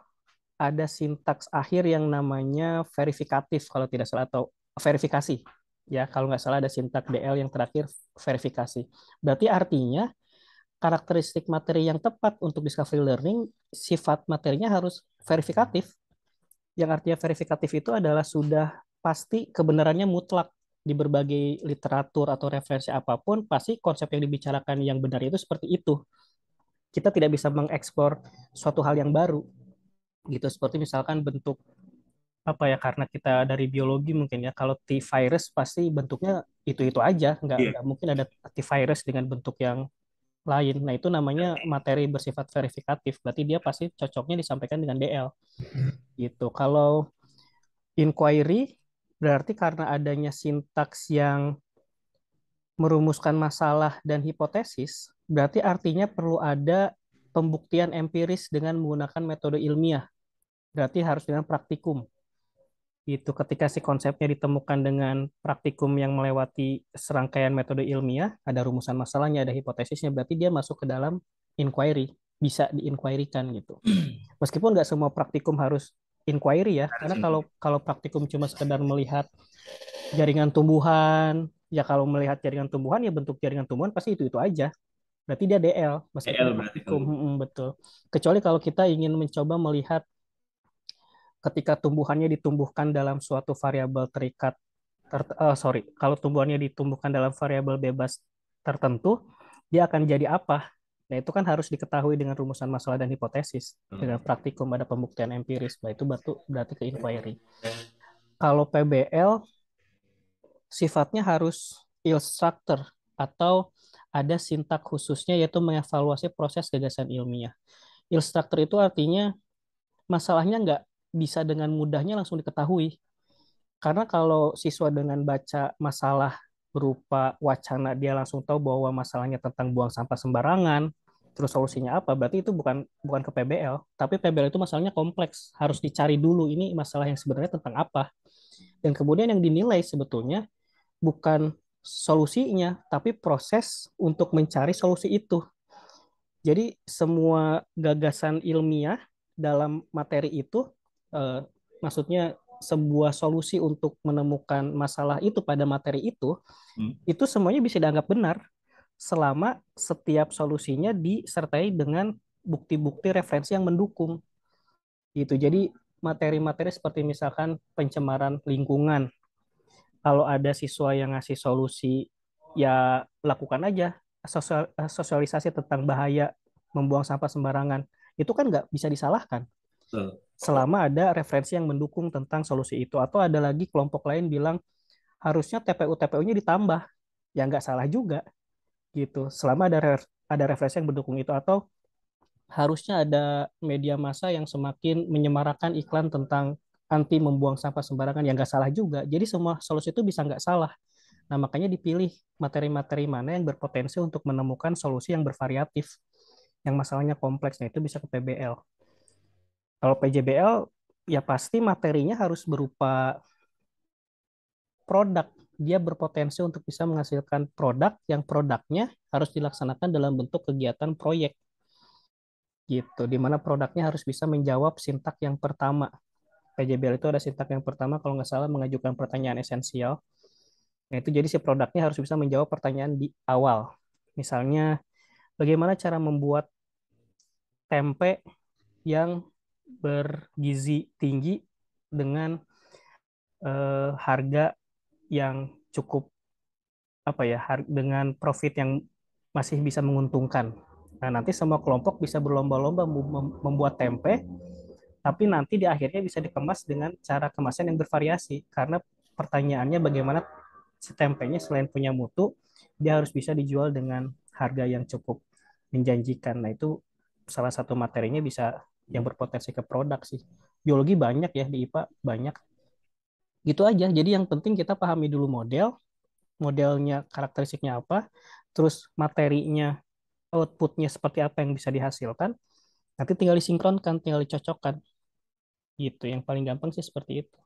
[SPEAKER 2] ada sintaks akhir yang namanya verifikatif kalau tidak salah, atau verifikasi. Ya, kalau nggak salah ada sintaks DL yang terakhir verifikasi. Berarti artinya karakteristik materi yang tepat untuk discovery learning, sifat materinya harus verifikatif. Yang artinya verifikatif itu adalah sudah pasti kebenarannya mutlak di berbagai literatur atau referensi apapun, pasti konsep yang dibicarakan yang benar itu seperti itu. Kita tidak bisa mengeksplor suatu hal yang baru gitu, seperti misalkan bentuk apa ya, karena kita dari biologi mungkin ya, kalau T virus pasti bentuknya itu aja,
[SPEAKER 1] Iya,
[SPEAKER 2] nggak mungkin ada T virus dengan bentuk yang lain. Nah, itu namanya materi bersifat verifikatif. Berarti dia pasti cocoknya disampaikan dengan DL. Gitu. Kalau inquiry berarti karena adanya sintaks yang merumuskan masalah dan hipotesis, berarti artinya perlu ada pembuktian empiris dengan menggunakan metode ilmiah. Berarti harus dengan praktikum. Itu ketika si konsepnya ditemukan dengan praktikum yang melewati serangkaian metode ilmiah, ada rumusan masalahnya, ada hipotesisnya, berarti dia masuk ke dalam inquiry, bisa diinquirykan gitu. Meskipun nggak semua praktikum harus inquiry ya,
[SPEAKER 1] harus
[SPEAKER 2] karena kalau
[SPEAKER 1] ini.
[SPEAKER 2] kalau praktikum cuma sekedar melihat jaringan tumbuhan, ya kalau melihat jaringan tumbuhan ya bentuk jaringan tumbuhan pasti itu aja. Berarti dia DL meskipun
[SPEAKER 1] EL berarti
[SPEAKER 2] praktikum.
[SPEAKER 1] kalau
[SPEAKER 2] Betul. Kecuali kalau kita ingin mencoba melihat ketika tumbuhannya ditumbuhkan dalam suatu variabel terikat sorry, kalau tumbuhannya ditumbuhkan dalam variabel bebas tertentu, dia akan jadi apa? Nah, itu kan harus diketahui dengan rumusan masalah dan hipotesis. Dengan praktikum ada pembuktian empiris, nah itu berarti ke inquiry. Kalau PBL sifatnya harus instructor atau ada sintak khususnya yaitu mengevaluasi proses gagasan ilmiah. Instructor itu artinya masalahnya nggak bisa dengan mudahnya langsung diketahui. Karena kalau siswa dengan baca masalah berupa wacana dia langsung tahu bahwa masalahnya tentang buang sampah sembarangan, terus solusinya apa? Berarti itu bukan bukan ke PBL, tapi PBL itu masalahnya kompleks, harus dicari dulu ini masalah yang sebenarnya tentang apa. Dan kemudian yang dinilai sebetulnya bukan solusinya, tapi proses untuk mencari solusi itu. Jadi semua gagasan ilmiah dalam materi itu, eh, maksudnya sebuah solusi untuk menemukan masalah itu pada materi
[SPEAKER 1] hmm.
[SPEAKER 2] itu semuanya bisa dianggap benar selama setiap solusinya disertai dengan bukti-bukti referensi yang mendukung. Gitu. Jadi materi-materi seperti misalkan pencemaran lingkungan. Kalau ada siswa yang ngasih solusi, ya lakukan aja sosialisasi tentang bahaya membuang sampah sembarangan. Itu kan nggak bisa disalahkan
[SPEAKER 1] Betul.
[SPEAKER 2] selama ada referensi yang mendukung tentang solusi itu. Atau ada lagi kelompok lain bilang harusnya TPU-TPU-nya ditambah. Ya nggak salah juga gitu. Selama ada referensi yang mendukung itu. Atau harusnya ada media massa yang semakin menyemarakan iklan tentang anti membuang sampah sembarangan, yang nggak salah juga. Jadi semua solusi itu bisa nggak salah. Nah, makanya dipilih materi-materi mana yang berpotensi untuk menemukan solusi yang bervariatif, yang masalahnya kompleks. Nah, itu bisa ke PBL. Kalau PJBL, ya pasti materinya harus berupa produk. Dia berpotensi untuk bisa menghasilkan produk yang produknya harus dilaksanakan dalam bentuk kegiatan proyek gitu, di mana produknya harus bisa menjawab sintak yang pertama. PJBL itu ada sintak yang pertama kalau nggak salah mengajukan pertanyaan esensial. Nah, itu jadi si produknya harus bisa menjawab pertanyaan di awal. Misalnya, bagaimana cara membuat tempe yang bergizi tinggi dengan harga yang cukup apa ya, dengan profit yang masih bisa menguntungkan. Nah, nanti semua kelompok bisa berlomba-lomba membuat tempe, tapi nanti di akhirnya bisa dikemas dengan cara kemasan yang bervariasi. Karena pertanyaannya bagaimana si tempenya selain punya mutu, dia harus bisa dijual dengan harga yang cukup menjanjikan. Nah, itu salah satu materinya bisa yang berpotensi ke produk sih. Biologi banyak ya, di IPA banyak. Gitu aja. Jadi yang penting kita pahami dulu modelnya karakteristiknya apa, terus materinya, outputnya seperti apa yang bisa dihasilkan, nanti tinggal disinkronkan, tinggal dicocokkan. Gitu. Yang paling gampang sih seperti itu.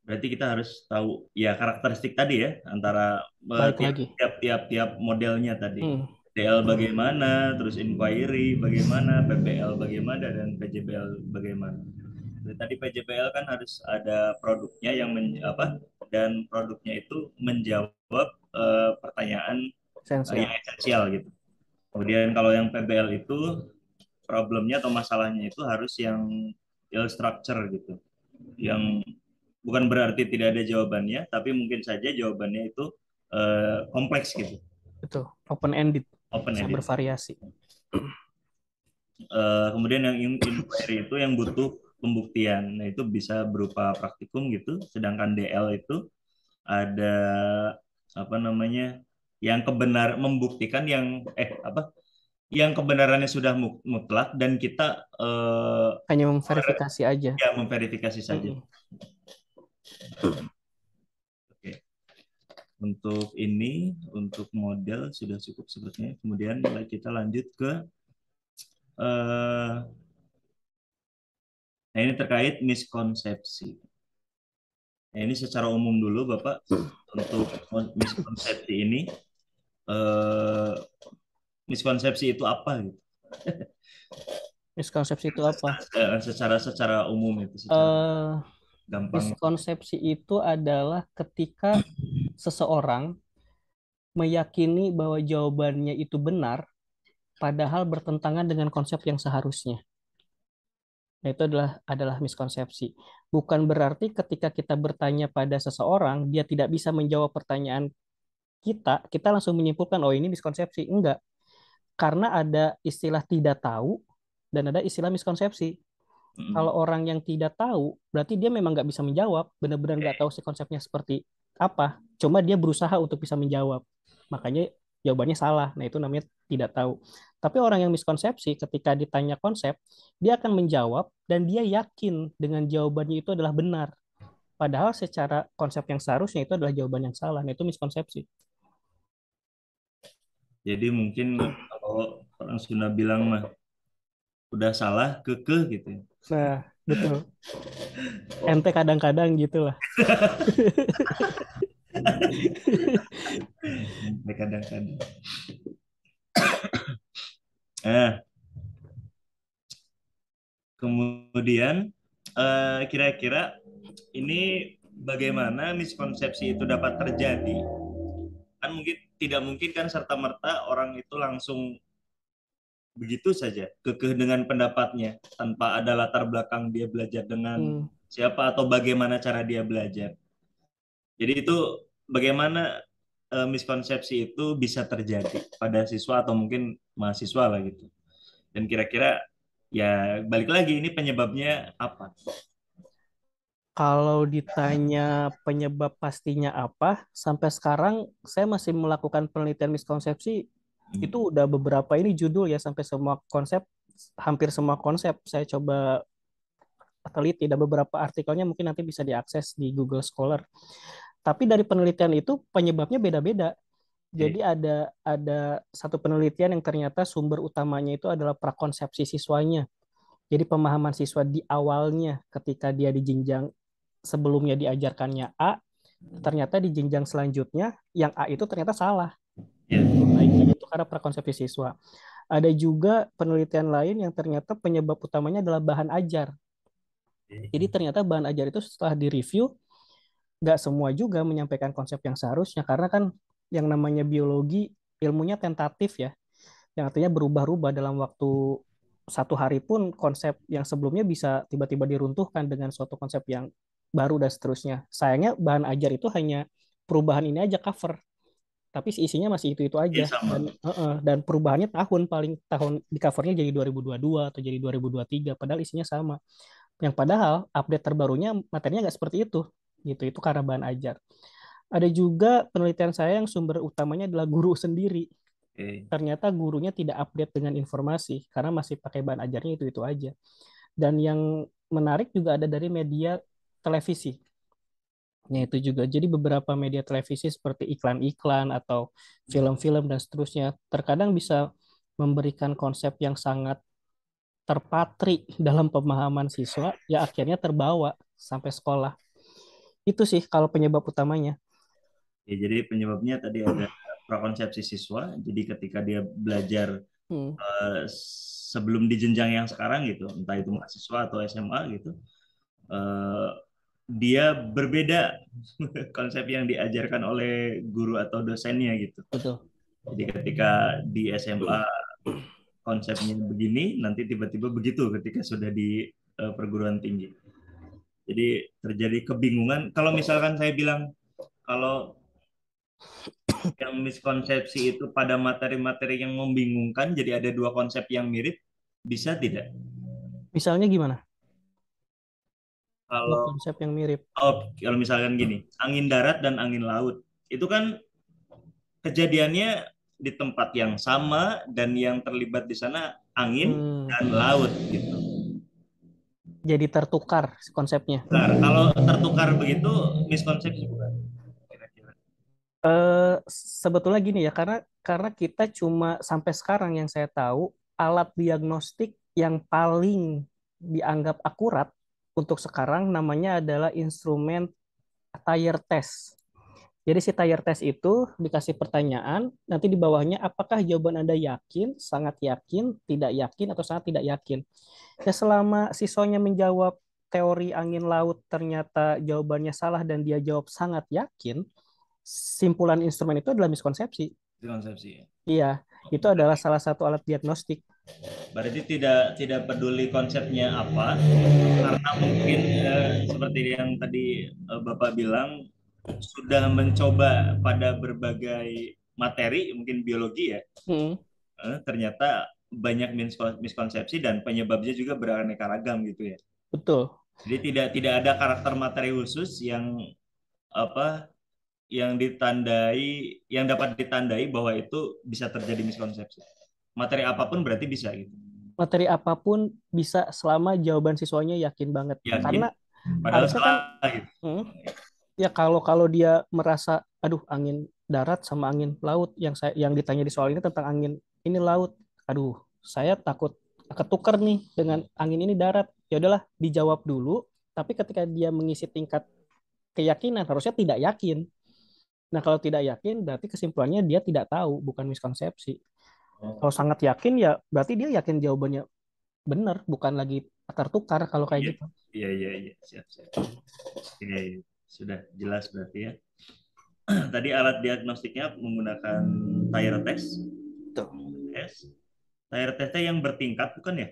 [SPEAKER 1] Berarti kita harus tahu ya karakteristik tadi ya antara
[SPEAKER 2] Balik
[SPEAKER 1] tiap
[SPEAKER 2] lagi.
[SPEAKER 1] tiap tiap tiap modelnya tadi.
[SPEAKER 2] Hmm,
[SPEAKER 1] DL bagaimana, terus inquiry bagaimana, PBL bagaimana, dan PJBL bagaimana. Jadi tadi PJBL kan harus ada produknya yang dan produknya itu menjawab pertanyaan yang
[SPEAKER 2] esensial.
[SPEAKER 1] esensial gitu. Kemudian kalau yang PBL itu problemnya atau masalahnya itu harus yang ill structure gitu, yang bukan berarti tidak ada jawabannya, tapi mungkin saja jawabannya itu kompleks gitu,
[SPEAKER 2] Betul. Open ended.
[SPEAKER 1] open
[SPEAKER 2] Bisa
[SPEAKER 1] ended.
[SPEAKER 2] bervariasi.
[SPEAKER 1] Kemudian yang inquiry itu yang butuh pembuktian. Nah, itu bisa berupa praktikum gitu. Sedangkan DL itu ada apa namanya? Yang kebenar membuktikan yang kebenarannya sudah mutlak dan kita
[SPEAKER 2] Hanya memverifikasi aja.
[SPEAKER 1] ya memverifikasi saja.
[SPEAKER 2] Mm-mm.
[SPEAKER 1] Oke. Untuk untuk model sudah cukup sepertinya. Kemudian kita lanjut ke eh, nah ini terkait miskonsepsi. Nah, ini secara umum dulu Bapak untuk miskonsepsi ini eh, miskonsepsi itu apa gitu?
[SPEAKER 2] Miskonsepsi itu apa?
[SPEAKER 1] Secara umum itu secara
[SPEAKER 2] eh
[SPEAKER 1] gampang.
[SPEAKER 2] Miskonsepsi itu adalah ketika seseorang meyakini bahwa jawabannya itu benar, padahal bertentangan dengan konsep yang seharusnya. Nah, itu adalah miskonsepsi. Bukan berarti ketika kita bertanya pada seseorang, dia tidak bisa menjawab pertanyaan kita langsung menyimpulkan, oh ini miskonsepsi. Enggak. Karena ada istilah tidak tahu dan ada istilah miskonsepsi. Kalau
[SPEAKER 1] Mm.
[SPEAKER 2] orang yang tidak tahu, berarti dia memang nggak bisa menjawab, benar-benar nggak tahu
[SPEAKER 1] Oke.
[SPEAKER 2] si konsepnya seperti apa. Cuma dia berusaha untuk bisa menjawab. Makanya jawabannya salah. Nah, itu namanya tidak tahu. Tapi orang yang miskonsepsi ketika ditanya konsep, dia akan menjawab dan dia yakin dengan jawabannya itu adalah benar. Padahal secara konsep yang seharusnya itu adalah jawaban yang salah. Nah, itu miskonsepsi.
[SPEAKER 1] Jadi mungkin kalau orang Sunda bilang mah udah salah gitu ya.
[SPEAKER 2] Nah, betul. Ente kadang-kadang gitulah.
[SPEAKER 1] Kadang-kadang. Nah, kemudian kira-kira ini bagaimana miskonsepsi itu dapat terjadi? Kan mungkin tidak mungkin kan serta merta orang itu langsung begitu saja, kekeh dengan pendapatnya tanpa ada latar belakang dia belajar dengan
[SPEAKER 2] Hmm.
[SPEAKER 1] siapa atau bagaimana cara dia belajar. Jadi itu bagaimana miskonsepsi itu bisa terjadi pada siswa atau mungkin mahasiswa lah gitu. Dan kira-kira ya balik lagi ini penyebabnya apa?
[SPEAKER 2] Kalau ditanya penyebab pastinya apa, sampai sekarang saya masih melakukan penelitian miskonsepsi. Itu udah beberapa ini judul ya, sampai semua konsep, hampir semua konsep saya coba teliti. Dan beberapa artikelnya mungkin nanti bisa diakses di Google Scholar. Tapi dari penelitian itu penyebabnya beda-beda.
[SPEAKER 1] Oke.
[SPEAKER 2] Jadi ada satu penelitian yang ternyata sumber utamanya itu adalah prakonsepsi siswanya. Jadi pemahaman siswa di awalnya ketika dia di jenjang sebelumnya diajarkannya A, ternyata di jenjang selanjutnya yang A itu ternyata salah.
[SPEAKER 1] Ya.
[SPEAKER 2] Diperbaiki itu karena prakonsepsi siswa. Ada juga penelitian lain yang ternyata penyebab utamanya adalah bahan ajar. Jadi ternyata bahan ajar itu setelah direview, nggak semua juga menyampaikan konsep yang seharusnya. Karena kan yang namanya biologi, ilmunya tentatif ya. Yang artinya berubah-ubah dalam waktu satu hari pun konsep yang sebelumnya bisa tiba-tiba diruntuhkan dengan suatu konsep yang baru dan seterusnya. Sayangnya bahan ajar itu hanya perubahan ini aja cover, tapi isinya masih itu
[SPEAKER 1] Iya
[SPEAKER 2] aja
[SPEAKER 1] sama.
[SPEAKER 2] dan perubahannya tahun di covernya jadi 2022 atau jadi 2023 padahal isinya sama. Yang padahal update terbarunya materinya nggak seperti itu. Gitu, itu karena bahan ajar. Ada juga penelitian saya yang sumber utamanya adalah guru sendiri.
[SPEAKER 1] Oke.
[SPEAKER 2] Ternyata gurunya tidak update dengan informasi karena masih pakai bahan ajarnya itu aja. Dan yang menarik juga ada dari media televisi. Ya, itu juga. Jadi beberapa media televisi seperti iklan-iklan atau film-film dan seterusnya terkadang bisa memberikan konsep yang sangat terpatri dalam pemahaman siswa, ya akhirnya terbawa sampai sekolah. Itu sih kalau penyebab utamanya.
[SPEAKER 1] Ya, jadi penyebabnya tadi ada prakonsepsi siswa. Jadi ketika dia belajar
[SPEAKER 2] Hmm,
[SPEAKER 1] sebelum di jenjang yang sekarang gitu, entah itu mahasiswa atau SMA gitu, eh, dia berbeda konsep yang diajarkan oleh guru atau dosennya gitu.
[SPEAKER 2] betul.
[SPEAKER 1] Jadi ketika di SMA konsepnya begini, nanti tiba-tiba begitu ketika sudah di perguruan tinggi. Jadi terjadi kebingungan. Kalau misalkan saya bilang kalau yang miskonsepsi itu pada materi-materi yang membingungkan, jadi ada dua konsep yang mirip, bisa tidak?
[SPEAKER 2] Misalnya gimana? Dua
[SPEAKER 1] Kalau
[SPEAKER 2] konsep yang mirip.
[SPEAKER 1] kalau misalkan gini, angin darat dan angin laut, itu kan kejadiannya di tempat yang sama dan yang terlibat di sana angin
[SPEAKER 2] Hmm,
[SPEAKER 1] dan laut gitu.
[SPEAKER 2] jadi tertukar konsepnya.
[SPEAKER 1] Nah, kalau tertukar begitu miskonsepsi bukan? Kira-kira.
[SPEAKER 2] Sebetulnya gini ya, karena kita cuma sampai sekarang yang saya tahu alat diagnostik yang paling dianggap akurat untuk sekarang namanya adalah instrumen tire test. Jadi si tire test itu dikasih pertanyaan, nanti di bawahnya apakah jawaban Anda yakin, sangat yakin, tidak yakin, atau sangat tidak yakin. Ya selama siswanya menjawab teori angin laut ternyata jawabannya salah dan dia jawab sangat yakin, simpulan instrumen itu adalah miskonsepsi.
[SPEAKER 1] Miskonsepsi ya.
[SPEAKER 2] Iya, itu adalah salah satu alat diagnostik.
[SPEAKER 1] Berarti tidak tidak peduli konsepnya apa, karena mungkin seperti yang tadi Bapak bilang sudah mencoba pada berbagai materi, mungkin biologi ya,
[SPEAKER 2] Hmm,
[SPEAKER 1] ternyata banyak miskonsepsi dan penyebabnya juga beraneka ragam gitu ya.
[SPEAKER 2] betul.
[SPEAKER 1] Jadi tidak tidak ada karakter materi khusus yang apa yang dapat ditandai bahwa itu bisa terjadi miskonsepsi. Materi apapun berarti bisa gitu.
[SPEAKER 2] Materi apapun bisa selama jawaban siswanya yakin banget.
[SPEAKER 1] Yakin
[SPEAKER 2] Karena
[SPEAKER 1] padahal
[SPEAKER 2] harusnya kan,
[SPEAKER 1] salah gitu.
[SPEAKER 2] ya kalau kalau dia merasa, aduh angin darat sama angin laut yang ditanya di soal ini tentang angin ini laut, aduh saya takut ketukar nih dengan angin ini darat. Ya udahlah dijawab dulu. Tapi ketika dia mengisi tingkat keyakinan harusnya tidak yakin. Nah, kalau tidak yakin, berarti kesimpulannya dia tidak tahu, bukan miskonsepsi. Kalau
[SPEAKER 1] Oh,
[SPEAKER 2] sangat yakin, ya berarti dia yakin jawabannya benar, bukan lagi tertukar kalau kayak
[SPEAKER 1] iya,
[SPEAKER 2] gitu.
[SPEAKER 1] iya, iya, iya, siap, siap. Iya, iya. Sudah jelas berarti ya. Tadi alat diagnostiknya menggunakan tire test,
[SPEAKER 2] Tuh.
[SPEAKER 1] tes. Tire testnya yang bertingkat bukan ya?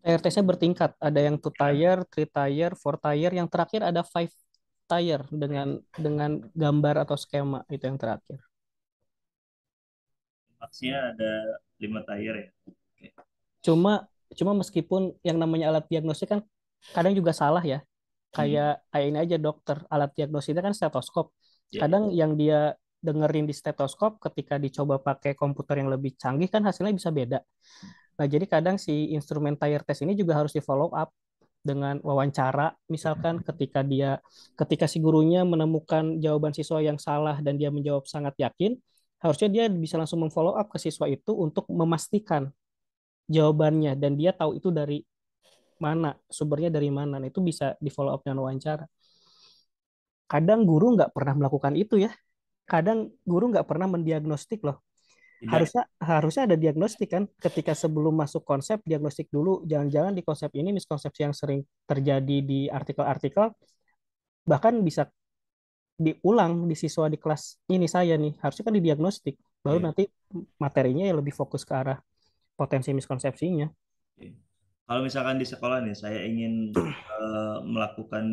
[SPEAKER 2] Tire testnya bertingkat. Ada yang two
[SPEAKER 1] Ya,
[SPEAKER 2] tire, three tire, four tire. Yang terakhir ada five tire dengan gambar atau skema itu yang terakhir.
[SPEAKER 1] maksudnya ada 5 tire ya. Oke.
[SPEAKER 2] Cuma cuma meskipun yang namanya alat diagnostik kan kadang juga salah ya.
[SPEAKER 1] Mm-mm.
[SPEAKER 2] Kayak ini aja dokter, alat diagnostiknya kan stetoskop.
[SPEAKER 1] Ya, ya.
[SPEAKER 2] Kadang yang dia dengerin di stetoskop ketika dicoba pakai komputer yang lebih canggih kan hasilnya bisa beda. Nah, jadi kadang si instrumen tire test ini juga harus di follow up dengan wawancara, misalkan ketika si gurunya menemukan jawaban siswa yang salah dan dia menjawab sangat yakin, harusnya dia bisa langsung memfollow up ke siswa itu untuk memastikan jawabannya dan dia tahu itu dari mana, sumbernya dari mana. Nah, itu bisa di follow up dengan wawancara. Kadang guru nggak pernah melakukan itu ya. Kadang guru nggak pernah mendiagnostik loh.
[SPEAKER 1] Tidak.
[SPEAKER 2] Harusnya harusnya ada diagnostik kan ketika sebelum masuk konsep diagnostik dulu. Jangan-jangan di konsep ini miskonsepsi yang sering terjadi di artikel-artikel bahkan bisa diulang di siswa di kelas ini saya nih. Harusnya kan didiagnostik baru
[SPEAKER 1] Ya.
[SPEAKER 2] nanti materinya ya lebih fokus ke arah potensi miskonsepsinya.
[SPEAKER 1] Oke. Kalau misalkan di sekolah nih, saya ingin melakukan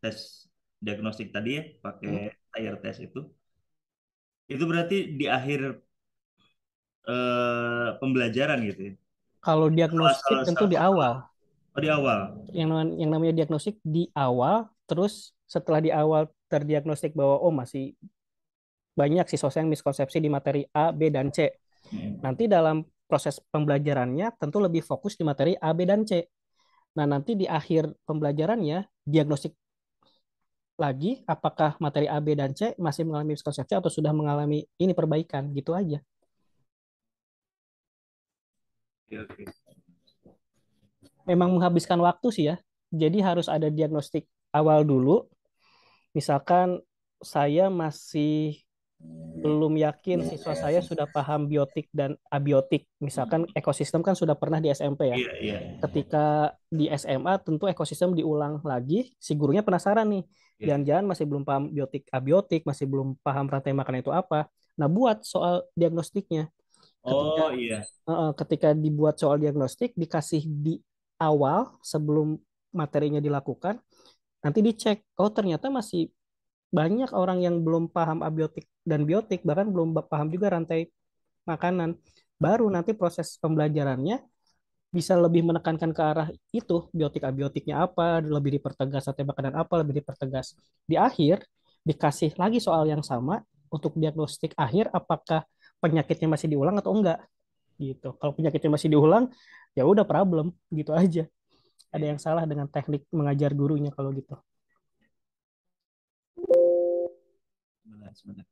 [SPEAKER 1] tes diagnostik tadi ya, pakai
[SPEAKER 2] Hmm.
[SPEAKER 1] tire test itu berarti di akhir pembelajaran gitu ya.
[SPEAKER 2] Kalau
[SPEAKER 1] Setelah,
[SPEAKER 2] diagnostik
[SPEAKER 1] setelah,
[SPEAKER 2] tentu di
[SPEAKER 1] setelah-
[SPEAKER 2] awal.
[SPEAKER 1] oh di awal.
[SPEAKER 2] Yang namanya diagnostik di awal, terus setelah di awal terdiagnostik bahwa oh masih banyak siswa yang miskonsepsi di materi A, B, dan C.
[SPEAKER 1] Hmm.
[SPEAKER 2] Nanti dalam proses pembelajarannya tentu lebih fokus di materi A, B, dan C. Nah, nanti di akhir pembelajarannya diagnostik lagi apakah materi A, B, dan C masih mengalami miskonsepsi atau sudah mengalami ini perbaikan gitu aja.
[SPEAKER 1] Oke, oke.
[SPEAKER 2] Memang menghabiskan waktu sih ya. Jadi harus ada diagnostik awal dulu. Misalkan saya masih belum yakin siswa saya sudah paham biotik dan abiotik. Misalkan ekosistem kan sudah pernah di SMP ya.
[SPEAKER 1] Iya, iya.
[SPEAKER 2] Ketika di SMA tentu ekosistem diulang lagi, si gurunya penasaran nih.
[SPEAKER 1] Iya.
[SPEAKER 2] Jangan-jangan masih belum paham biotik abiotik, masih belum paham rantai makanan itu apa. Nah, buat soal diagnostiknya. Ketika
[SPEAKER 1] Oh iya.
[SPEAKER 2] ketika dibuat soal diagnostik dikasih di awal sebelum materinya dilakukan, nanti dicek, oh ternyata masih banyak orang yang belum paham abiotik dan biotik, bahkan belum paham juga rantai makanan. Baru nanti proses pembelajarannya bisa lebih menekankan ke arah itu, biotik abiotiknya apa, lebih dipertegas rantai makanan apa, lebih dipertegas. Di akhir dikasih lagi soal yang sama untuk diagnostik akhir apakah penyakitnya masih diulang atau enggak gitu. Kalau penyakitnya masih diulang, ya udah problem gitu aja. Ada yang salah dengan teknik mengajar gurunya kalau gitu.
[SPEAKER 1] Sebentar, sebentar.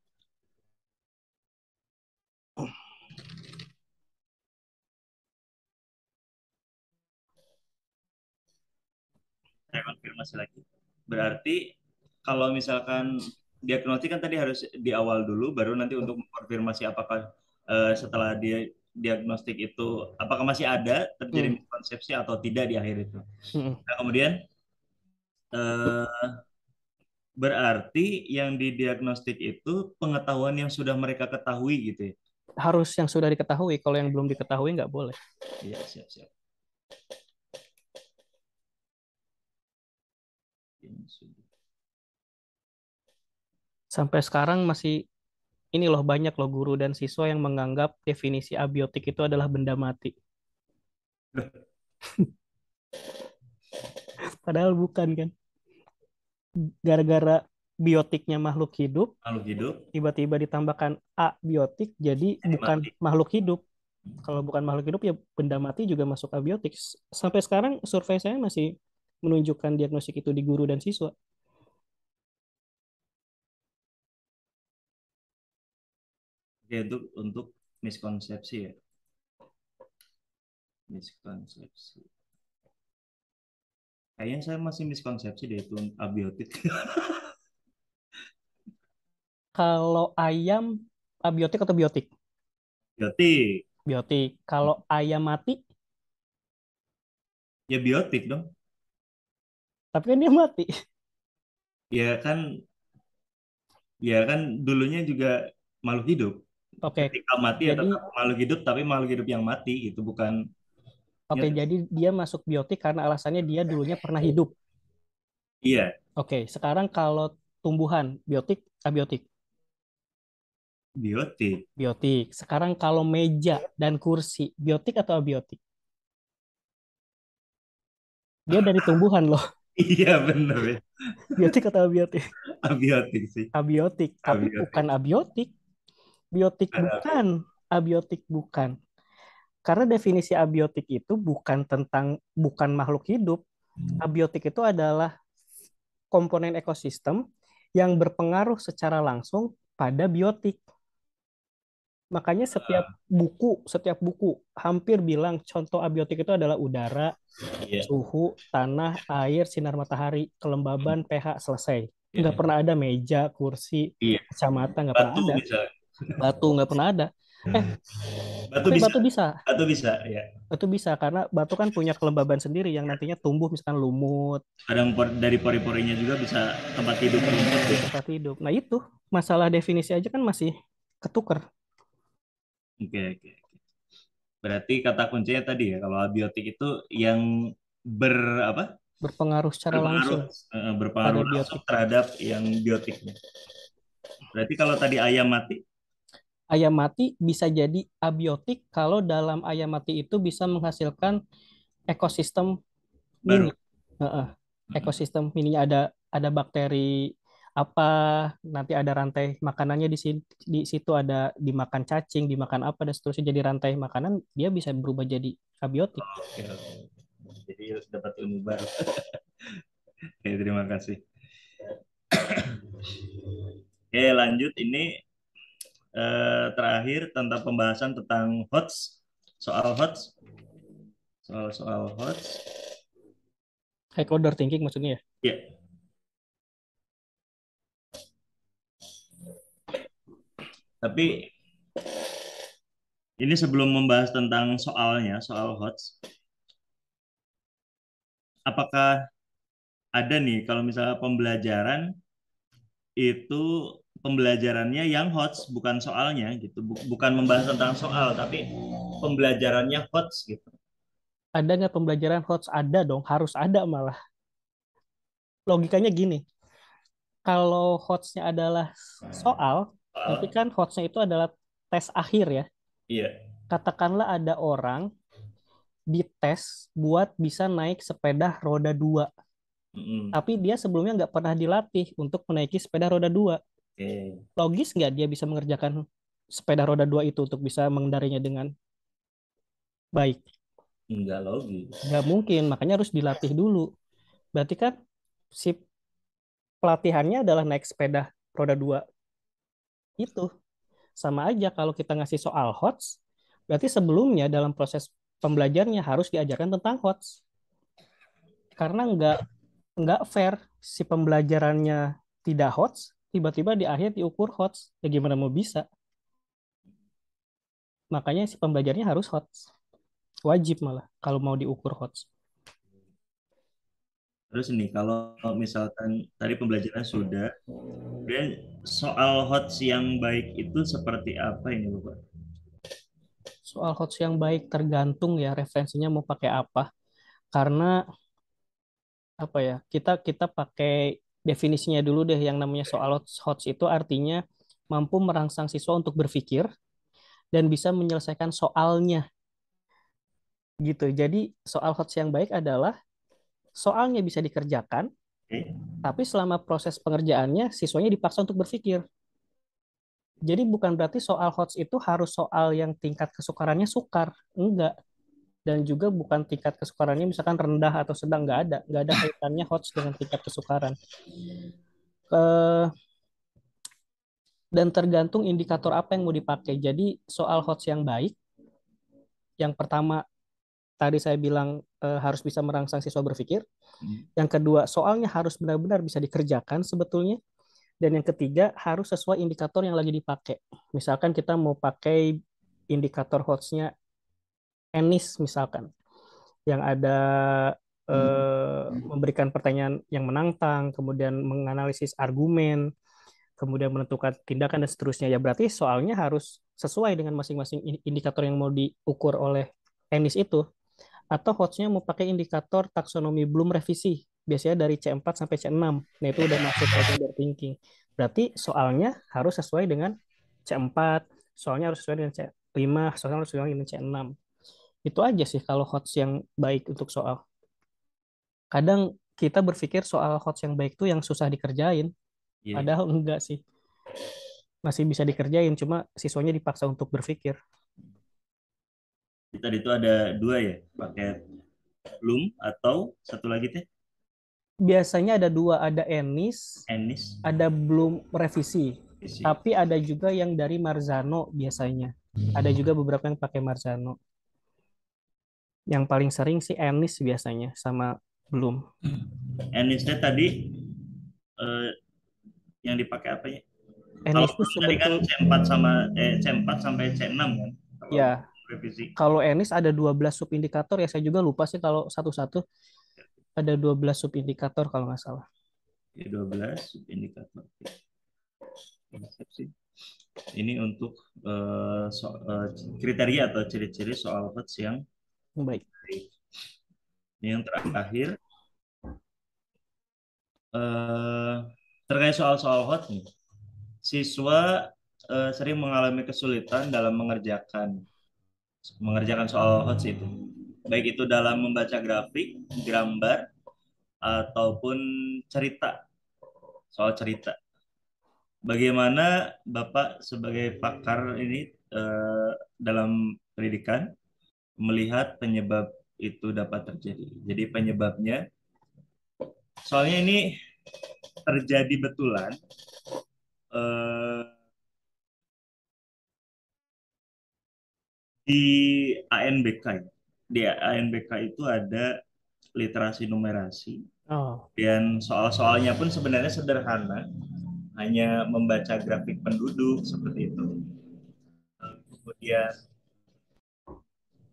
[SPEAKER 1] Saya konfirmasi lagi. Berarti kalau misalkan diagnostik kan tadi harus di awal dulu, baru nanti untuk mengkonfirmasi apakah setelah dia diagnostik itu apakah masih ada
[SPEAKER 2] Hmm.
[SPEAKER 1] terjadi miskonsepsi atau tidak di akhir itu.
[SPEAKER 2] Hmm.
[SPEAKER 1] Nah, kemudian eh, berarti yang didiagnostik itu pengetahuan yang sudah mereka ketahui gitu ya.
[SPEAKER 2] Harus yang sudah diketahui. Kalau yang belum diketahui nggak boleh.
[SPEAKER 1] Iya, siap, siap. Yang sudah.
[SPEAKER 2] Sampai sekarang masih ini loh banyak loh guru dan siswa yang menganggap definisi abiotik itu adalah benda mati. Padahal bukan kan. Gara-gara biotiknya makhluk hidup,
[SPEAKER 1] Makhluk hidup
[SPEAKER 2] tiba-tiba ditambahkan abiotik jadi
[SPEAKER 1] jadi
[SPEAKER 2] bukan
[SPEAKER 1] mati.
[SPEAKER 2] makhluk hidup. Kalau bukan makhluk hidup ya benda mati juga masuk abiotik. Sampai sekarang survei saya masih menunjukkan diagnostik itu di guru dan siswa.
[SPEAKER 1] Oke, untuk miskonsepsi ya. Miskonsepsi. Kayaknya saya masih miskonsepsi deh itu abiotik.
[SPEAKER 2] Kalau ayam abiotik atau biotik?
[SPEAKER 1] Biotik.
[SPEAKER 2] Biotik. Kalau ayam mati,
[SPEAKER 1] Ya biotik dong.
[SPEAKER 2] tapi kan dia mati.
[SPEAKER 1] Ya kan, ya kan dulunya juga makhluk hidup.
[SPEAKER 2] Oke,
[SPEAKER 1] Ketika mati ya
[SPEAKER 2] jadi
[SPEAKER 1] tetap makhluk hidup, tapi makhluk hidup yang mati gitu, bukan. Ya,
[SPEAKER 2] oke, jadi dia masuk biotik karena alasannya dia dulunya pernah hidup.
[SPEAKER 1] iya,
[SPEAKER 2] Oke, sekarang kalau tumbuhan, biotik, abiotik,
[SPEAKER 1] biotik.
[SPEAKER 2] biotik. Sekarang kalau meja dan kursi, biotik atau abiotik? Dia dari tumbuhan loh,
[SPEAKER 1] Iya bener ya,
[SPEAKER 2] biotik atau abiotik?
[SPEAKER 1] abiotik sih,
[SPEAKER 2] Abiotik, tapi
[SPEAKER 1] abiotik.
[SPEAKER 2] bukan abiotik. Biotik
[SPEAKER 1] Ada.
[SPEAKER 2] bukan, abiotik bukan. Karena definisi abiotik itu bukan makhluk hidup. Abiotik itu adalah komponen ekosistem yang berpengaruh secara langsung pada biotik. Makanya setiap buku hampir bilang contoh abiotik itu adalah udara,
[SPEAKER 1] Iya,
[SPEAKER 2] suhu, tanah, air, sinar matahari, kelembaban, pH, selesai. Nggak
[SPEAKER 1] iya,
[SPEAKER 2] pernah ada meja, kursi,
[SPEAKER 1] iya.
[SPEAKER 2] kacamata, nggak pernah
[SPEAKER 1] Batu
[SPEAKER 2] ada.
[SPEAKER 1] bisa,
[SPEAKER 2] Batu nggak pernah ada. Eh,
[SPEAKER 1] batu
[SPEAKER 2] tapi
[SPEAKER 1] bisa,
[SPEAKER 2] batu bisa.
[SPEAKER 1] batu bisa, ya.
[SPEAKER 2] Batu bisa karena batu kan punya kelembaban sendiri yang nantinya tumbuh misalkan lumut,
[SPEAKER 1] Kadang dari pori-porinya juga bisa tempat tidur rumput gitu.
[SPEAKER 2] tempat hidup. Nah itu masalah definisi aja kan masih ketuker,
[SPEAKER 1] Oke, oke. Berarti kata kuncinya tadi ya, kalau abiotik itu yang ber apa?
[SPEAKER 2] berpengaruh secara
[SPEAKER 1] Berpengaruh,
[SPEAKER 2] langsung pada
[SPEAKER 1] berpengaruh langsung
[SPEAKER 2] biotik.
[SPEAKER 1] terhadap yang biotiknya. Berarti kalau tadi ayam mati
[SPEAKER 2] Ayam mati bisa jadi abiotik kalau dalam ayam mati itu bisa menghasilkan ekosistem mini.
[SPEAKER 1] baru.
[SPEAKER 2] Heeh.
[SPEAKER 1] Mm-mm.
[SPEAKER 2] Ekosistem mininya ada bakteri apa, nanti ada rantai makanannya di situ, ada dimakan cacing, dimakan apa dan seterusnya jadi rantai makanan, dia bisa berubah jadi abiotik.
[SPEAKER 1] Oke, oke. Jadi dapat ilmu baru. Oke, terima kasih. Oke, lanjut ini terakhir tentang pembahasan tentang HOTS, soal HOTS, soal HOTS.
[SPEAKER 2] High order thinking maksudnya ya.
[SPEAKER 1] Ya, tapi ini sebelum membahas tentang soalnya, soal HOTS, apakah ada nih kalau misalnya pembelajaran itu pembelajarannya yang HOTS bukan soalnya gitu, bukan membahas tentang soal tapi pembelajarannya HOTS gitu.
[SPEAKER 2] Ada nggak pembelajaran HOTS? Ada dong, harus ada malah. Logikanya gini, kalau HOTS-nya adalah soal, berarti
[SPEAKER 1] Soal,
[SPEAKER 2] kan HOTS-nya itu adalah tes akhir ya.
[SPEAKER 1] iya.
[SPEAKER 2] Katakanlah ada orang dites buat bisa naik sepeda roda dua,
[SPEAKER 1] Mm-mm.
[SPEAKER 2] tapi dia sebelumnya nggak pernah dilatih untuk menaiki sepeda roda dua.
[SPEAKER 1] Oke,
[SPEAKER 2] Logis nggak dia bisa mengerjakan sepeda roda dua itu untuk bisa mengendarinya dengan baik?
[SPEAKER 1] nggak logis.
[SPEAKER 2] Nggak mungkin, makanya harus dilatih dulu. Berarti kan si pelatihannya adalah naik sepeda roda dua itu. Sama aja kalau kita ngasih soal HOTS, berarti sebelumnya dalam proses pembelajarnya harus diajarkan tentang HOTS. Karena nggak fair si pembelajarannya tidak HOTS, tiba-tiba di akhir diukur HOTS. Ya gimana mau bisa? Makanya si pembelajarnya harus HOTS. Wajib malah kalau mau diukur HOTS.
[SPEAKER 1] Terus nih kalau misalkan tadi pembelajaran sudah, kemudian soal HOTS yang baik itu seperti apa ini Bapak?
[SPEAKER 2] Soal HOTS yang baik tergantung ya referensinya mau pakai apa. Karena apa ya, kita pakai definisinya dulu deh. Yang namanya soal HOTS itu artinya mampu merangsang siswa untuk berpikir dan bisa menyelesaikan soalnya gitu. Jadi soal HOTS yang baik adalah soalnya bisa dikerjakan,
[SPEAKER 1] Oke.
[SPEAKER 2] tapi selama proses pengerjaannya siswanya dipaksa untuk berpikir. Jadi bukan berarti soal HOTS itu harus soal yang tingkat kesukarannya sukar, enggak. Dan juga bukan tingkat kesukarannya misalkan rendah atau sedang, nggak ada kaitannya HOTS dengan tingkat kesukaran. Eh, dan tergantung indikator apa yang mau dipakai. Jadi soal HOTS yang baik, yang pertama tadi saya bilang harus bisa merangsang siswa berpikir.
[SPEAKER 1] Hmm.
[SPEAKER 2] Yang kedua, soalnya harus benar-benar bisa dikerjakan sebetulnya. Dan yang ketiga, harus sesuai indikator yang lagi dipakai. Misalkan kita mau pakai indikator HOTS-nya ENIS misalkan, yang ada memberikan pertanyaan yang menantang, kemudian menganalisis argumen, kemudian menentukan tindakan dan seterusnya. Ya berarti soalnya harus sesuai dengan masing-masing indikator yang mau diukur oleh Enis itu. Atau HOTS-nya mau pakai indikator taksonomi belum revisi, biasanya dari C4 sampai C6. Nah, itu udah masuk ke model thinking. Berarti soalnya harus sesuai dengan C4, soalnya harus sesuai dengan C5, soalnya harus sesuai dengan C6. Itu aja sih kalau HOTS yang baik untuk soal. Kadang kita berpikir soal HOTS yang baik itu yang susah dikerjain,
[SPEAKER 1] Iya.
[SPEAKER 2] padahal enggak sih. Masih bisa dikerjain, cuma siswanya dipaksa untuk berpikir.
[SPEAKER 1] Tadi itu ada dua ya, paket Bloom atau satu lagi teh
[SPEAKER 2] Biasanya ada dua, ada Enis,
[SPEAKER 1] Ennis.
[SPEAKER 2] ada belum revisi.
[SPEAKER 1] Isi.
[SPEAKER 2] Tapi ada juga yang dari Marzano biasanya. Ada juga beberapa yang pakai Marzano. Yang paling sering sih Enis biasanya sama belum.
[SPEAKER 1] Ennis teh tadi eh, yang dipakai apa ya? Kalau
[SPEAKER 2] Enis itu
[SPEAKER 1] Bloom tadi kan
[SPEAKER 2] sebetulnya
[SPEAKER 1] C4 sama C4 sampai C6 kan. Kalau
[SPEAKER 2] ya
[SPEAKER 1] revisi.
[SPEAKER 2] kalau Enis ada 12 subindikator ya saya juga lupa sih kalau satu-satu ada 12 subindikator kalau nggak salah.
[SPEAKER 1] Ya, 12 indikator. Ini untuk kriteria atau ciri-ciri soal HOTS yang
[SPEAKER 2] Baik.
[SPEAKER 1] baik. Ini yang terakhir eh, terkait soal-soal HOTS nih. Siswa sering mengalami kesulitan dalam mengerjakan soal HOTS itu. Baik itu dalam membaca grafik, gambar, ataupun cerita, soal cerita. Bagaimana Bapak sebagai pakar ini dalam pendidikan melihat penyebab itu dapat terjadi? Jadi penyebabnya, soalnya ini terjadi betulan eh, di ANBK. Ya. Di ANBK itu ada literasi numerasi.
[SPEAKER 2] Oh,
[SPEAKER 1] Dan soal-soalnya pun sebenarnya sederhana, hanya membaca grafik penduduk seperti itu. Kemudian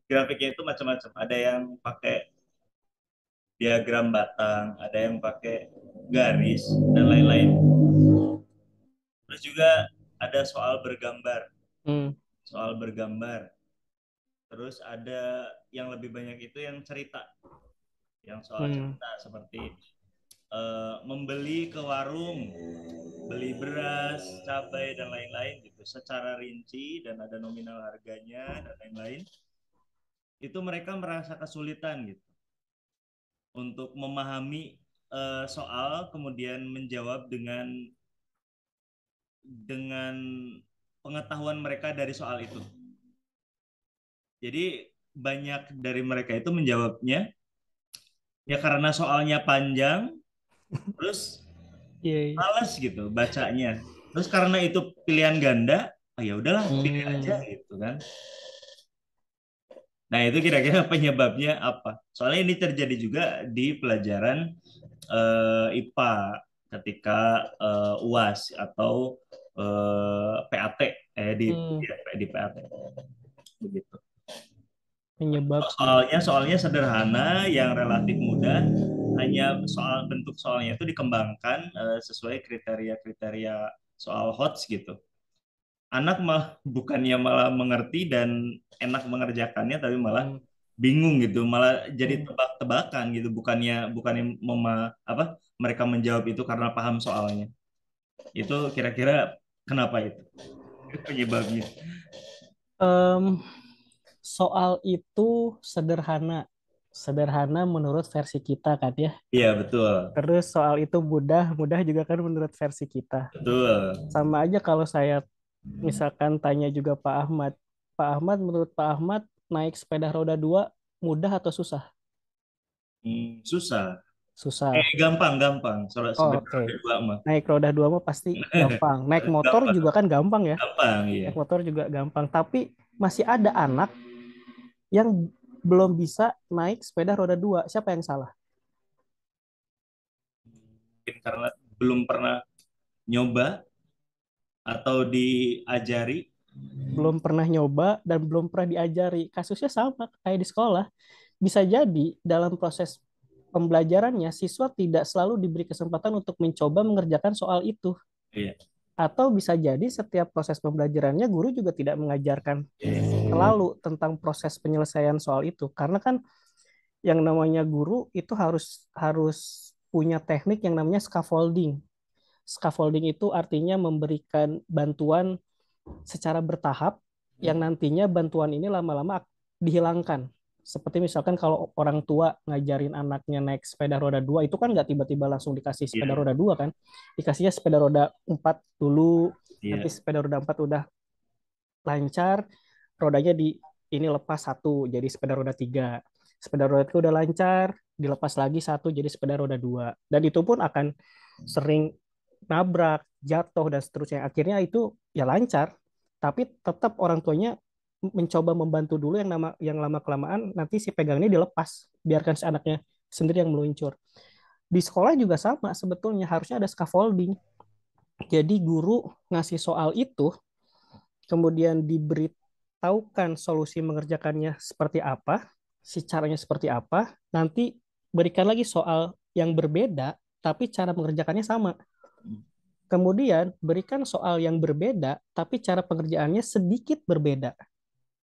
[SPEAKER 1] grafiknya itu macam-macam. Ada yang pakai diagram batang, ada yang pakai garis dan lain-lain. Terus juga ada
[SPEAKER 2] hmm,
[SPEAKER 1] soal bergambar. Terus ada yang lebih banyak itu yang cerita, yang soal
[SPEAKER 2] hmm,
[SPEAKER 1] cerita seperti membeli ke warung, beli beras, cabai dan lain-lain gitu, secara rinci dan ada nominal harganya dan lain-lain. Itu mereka merasa kesulitan gitu untuk memahami soal kemudian menjawab dengan pengetahuan mereka dari soal itu. Jadi banyak dari mereka itu menjawabnya ya karena soalnya panjang, terus
[SPEAKER 2] iya, iya.
[SPEAKER 1] males gitu bacanya. Terus karena itu pilihan ganda, ah, ya udahlah pilih aja
[SPEAKER 2] Hmm,
[SPEAKER 1] gitu kan. Nah, itu kira-kira penyebabnya apa? Soalnya ini terjadi juga di pelajaran IPA ketika UAS atau PAT di
[SPEAKER 2] hmm,
[SPEAKER 1] ya, di PAT begitu.
[SPEAKER 2] penyebab
[SPEAKER 1] Soalnya sederhana yang relatif mudah, hanya bentuk soalnya itu dikembangkan sesuai kriteria-kriteria soal HOTS gitu. Anak malah bukannya malah mengerti dan enak mengerjakannya, tapi malah
[SPEAKER 2] hmm,
[SPEAKER 1] bingung gitu, malah jadi
[SPEAKER 2] hmm.
[SPEAKER 1] tebak-tebakan gitu, bukannya bukannya apa mereka menjawab itu karena paham soalnya. Itu kira-kira kenapa itu penyebabnya?
[SPEAKER 2] Em, soal itu sederhana. Sederhana menurut versi kita kan ya.
[SPEAKER 1] Iya betul,
[SPEAKER 2] Terus soal itu mudah, mudah juga kan menurut versi kita.
[SPEAKER 1] betul.
[SPEAKER 2] Sama aja kalau saya misalkan tanya juga Pak Ahmad. Pak Ahmad, menurut Pak Ahmad, naik sepeda roda dua mudah atau susah?
[SPEAKER 1] Susah.
[SPEAKER 2] Susah.
[SPEAKER 1] Gampang, gampang. Soal
[SPEAKER 2] Oh,
[SPEAKER 1] sebenarnya
[SPEAKER 2] oke.
[SPEAKER 1] ada dua mah.
[SPEAKER 2] Naik roda dua mah pasti gampang. Naik motor
[SPEAKER 1] Gampang,
[SPEAKER 2] juga kan gampang ya.
[SPEAKER 1] gampang, iya.
[SPEAKER 2] Naik motor juga gampang. Tapi masih ada anak yang belum bisa naik sepeda roda dua. Siapa yang salah?
[SPEAKER 1] Mungkin karena belum pernah nyoba atau diajari.
[SPEAKER 2] Belum pernah nyoba dan belum pernah diajari. Kasusnya sama kayak di sekolah. Bisa jadi dalam proses pembelajarannya siswa tidak selalu diberi kesempatan untuk mencoba mengerjakan soal itu.
[SPEAKER 1] Iya.
[SPEAKER 2] Atau bisa jadi setiap proses pembelajarannya guru juga tidak mengajarkan selalu tentang proses penyelesaian soal itu. Karena kan yang namanya guru itu harus harus punya teknik yang namanya scaffolding. Scaffolding itu artinya memberikan bantuan secara bertahap yang nantinya bantuan ini lama-lama dihilangkan. Seperti misalkan kalau orang tua ngajarin anaknya naik sepeda roda dua, itu kan nggak tiba-tiba langsung dikasih sepeda
[SPEAKER 1] Iya,
[SPEAKER 2] roda dua kan. Dikasihnya sepeda roda empat dulu, nanti
[SPEAKER 1] iya.
[SPEAKER 2] sepeda roda empat udah lancar, rodanya di ini lepas satu, jadi sepeda roda tiga. Sepeda roda itu udah lancar, dilepas lagi satu, jadi sepeda roda dua. Dan itu pun akan sering nabrak, jatuh dan seterusnya. Akhirnya itu ya lancar, tapi tetap orang tuanya mencoba membantu dulu yang lama kelamaan nanti si pegangnya dilepas, biarkan si anaknya sendiri yang meluncur. Di sekolah juga sama sebetulnya harusnya ada scaffolding. Jadi guru ngasih soal itu, kemudian diberitahukan solusi mengerjakannya seperti apa, si caranya seperti apa, nanti berikan lagi soal yang berbeda tapi cara mengerjakannya sama. Kemudian berikan soal yang berbeda, tapi cara pengerjaannya sedikit berbeda,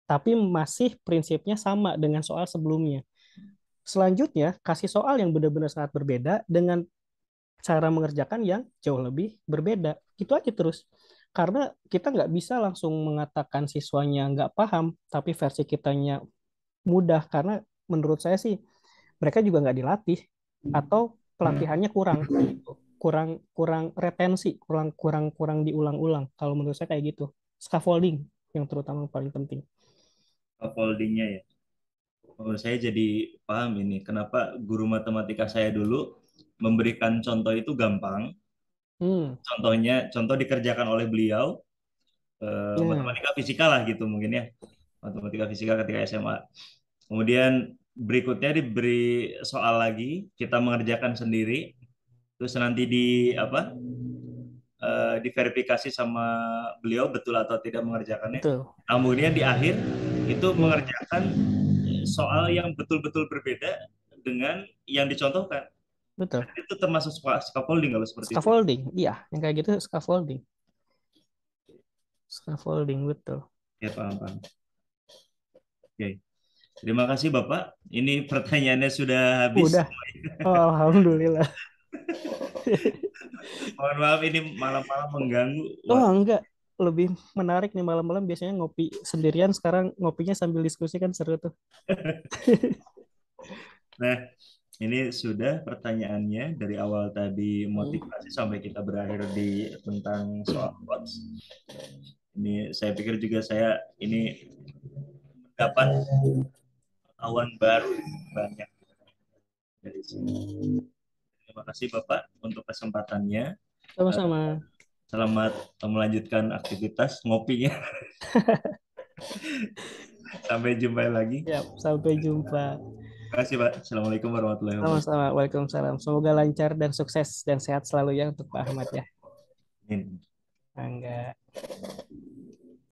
[SPEAKER 2] tapi masih prinsipnya sama dengan soal sebelumnya. Selanjutnya, kasih soal yang benar-benar sangat berbeda dengan cara mengerjakan yang jauh lebih berbeda. Itu aja terus. Karena kita nggak bisa langsung mengatakan siswanya nggak paham, tapi versi kitanya mudah. Karena menurut saya sih, mereka juga nggak dilatih atau pelatihannya kurang kurang kurang retensi, kurang kurang kurang diulang-ulang. Kalau menurut saya kayak gitu. Scaffolding yang terutama paling penting.
[SPEAKER 1] Foldingnya ya. Oh, saya jadi paham ini kenapa guru matematika saya dulu memberikan contoh itu gampang.
[SPEAKER 2] Hmm.
[SPEAKER 1] Contohnya, contoh dikerjakan oleh beliau,
[SPEAKER 2] Nah,
[SPEAKER 1] matematika fisika lah gitu mungkin ya. Matematika fisika ketika SMA. Kemudian berikutnya diberi soal lagi, kita mengerjakan sendiri, terus nanti di apa? Diverifikasi sama beliau betul atau tidak mengerjakannya.
[SPEAKER 2] betul.
[SPEAKER 1] Kemudian di akhir itu
[SPEAKER 2] Hmm,
[SPEAKER 1] mengerjakan soal yang betul-betul berbeda dengan yang dicontohkan.
[SPEAKER 2] betul.
[SPEAKER 1] Itu termasuk scaffolding kalau seperti itu.
[SPEAKER 2] Scaffolding, iya, yang kayak gitu scaffolding. Scaffolding, betul.
[SPEAKER 1] Ya, paham, paham. Oke. Terima kasih Bapak. Ini pertanyaannya sudah habis.
[SPEAKER 2] Udah. Oh, alhamdulillah.
[SPEAKER 1] Mohon maaf ini malam-malam mengganggu
[SPEAKER 2] Oh,
[SPEAKER 1] waktu.
[SPEAKER 2] enggak. Lebih menarik nih malam-malam biasanya ngopi sendirian. Sekarang ngopinya sambil diskusi kan seru tuh.
[SPEAKER 1] Nah, ini sudah pertanyaannya dari awal tadi
[SPEAKER 2] Hmm.
[SPEAKER 1] motivasi sampai kita berakhir di tentang soal quotes. Ini saya pikir juga saya ini dapat awan baru banyak dari sini. Terima kasih Bapak untuk kesempatannya. Eh,
[SPEAKER 2] Sama-sama.
[SPEAKER 1] Selamat melanjutkan aktivitas ngopinya. Sampai jumpa lagi.
[SPEAKER 2] Ya, sampai jumpa.
[SPEAKER 1] Terima kasih Pak. Assalamualaikum warahmatullahi wabarakatuh.
[SPEAKER 2] Sama-sama. Waalaikumsalam. Semoga lancar dan sukses dan sehat selalu ya untuk Pak Ahmad ya.
[SPEAKER 1] Amin.
[SPEAKER 2] Angga.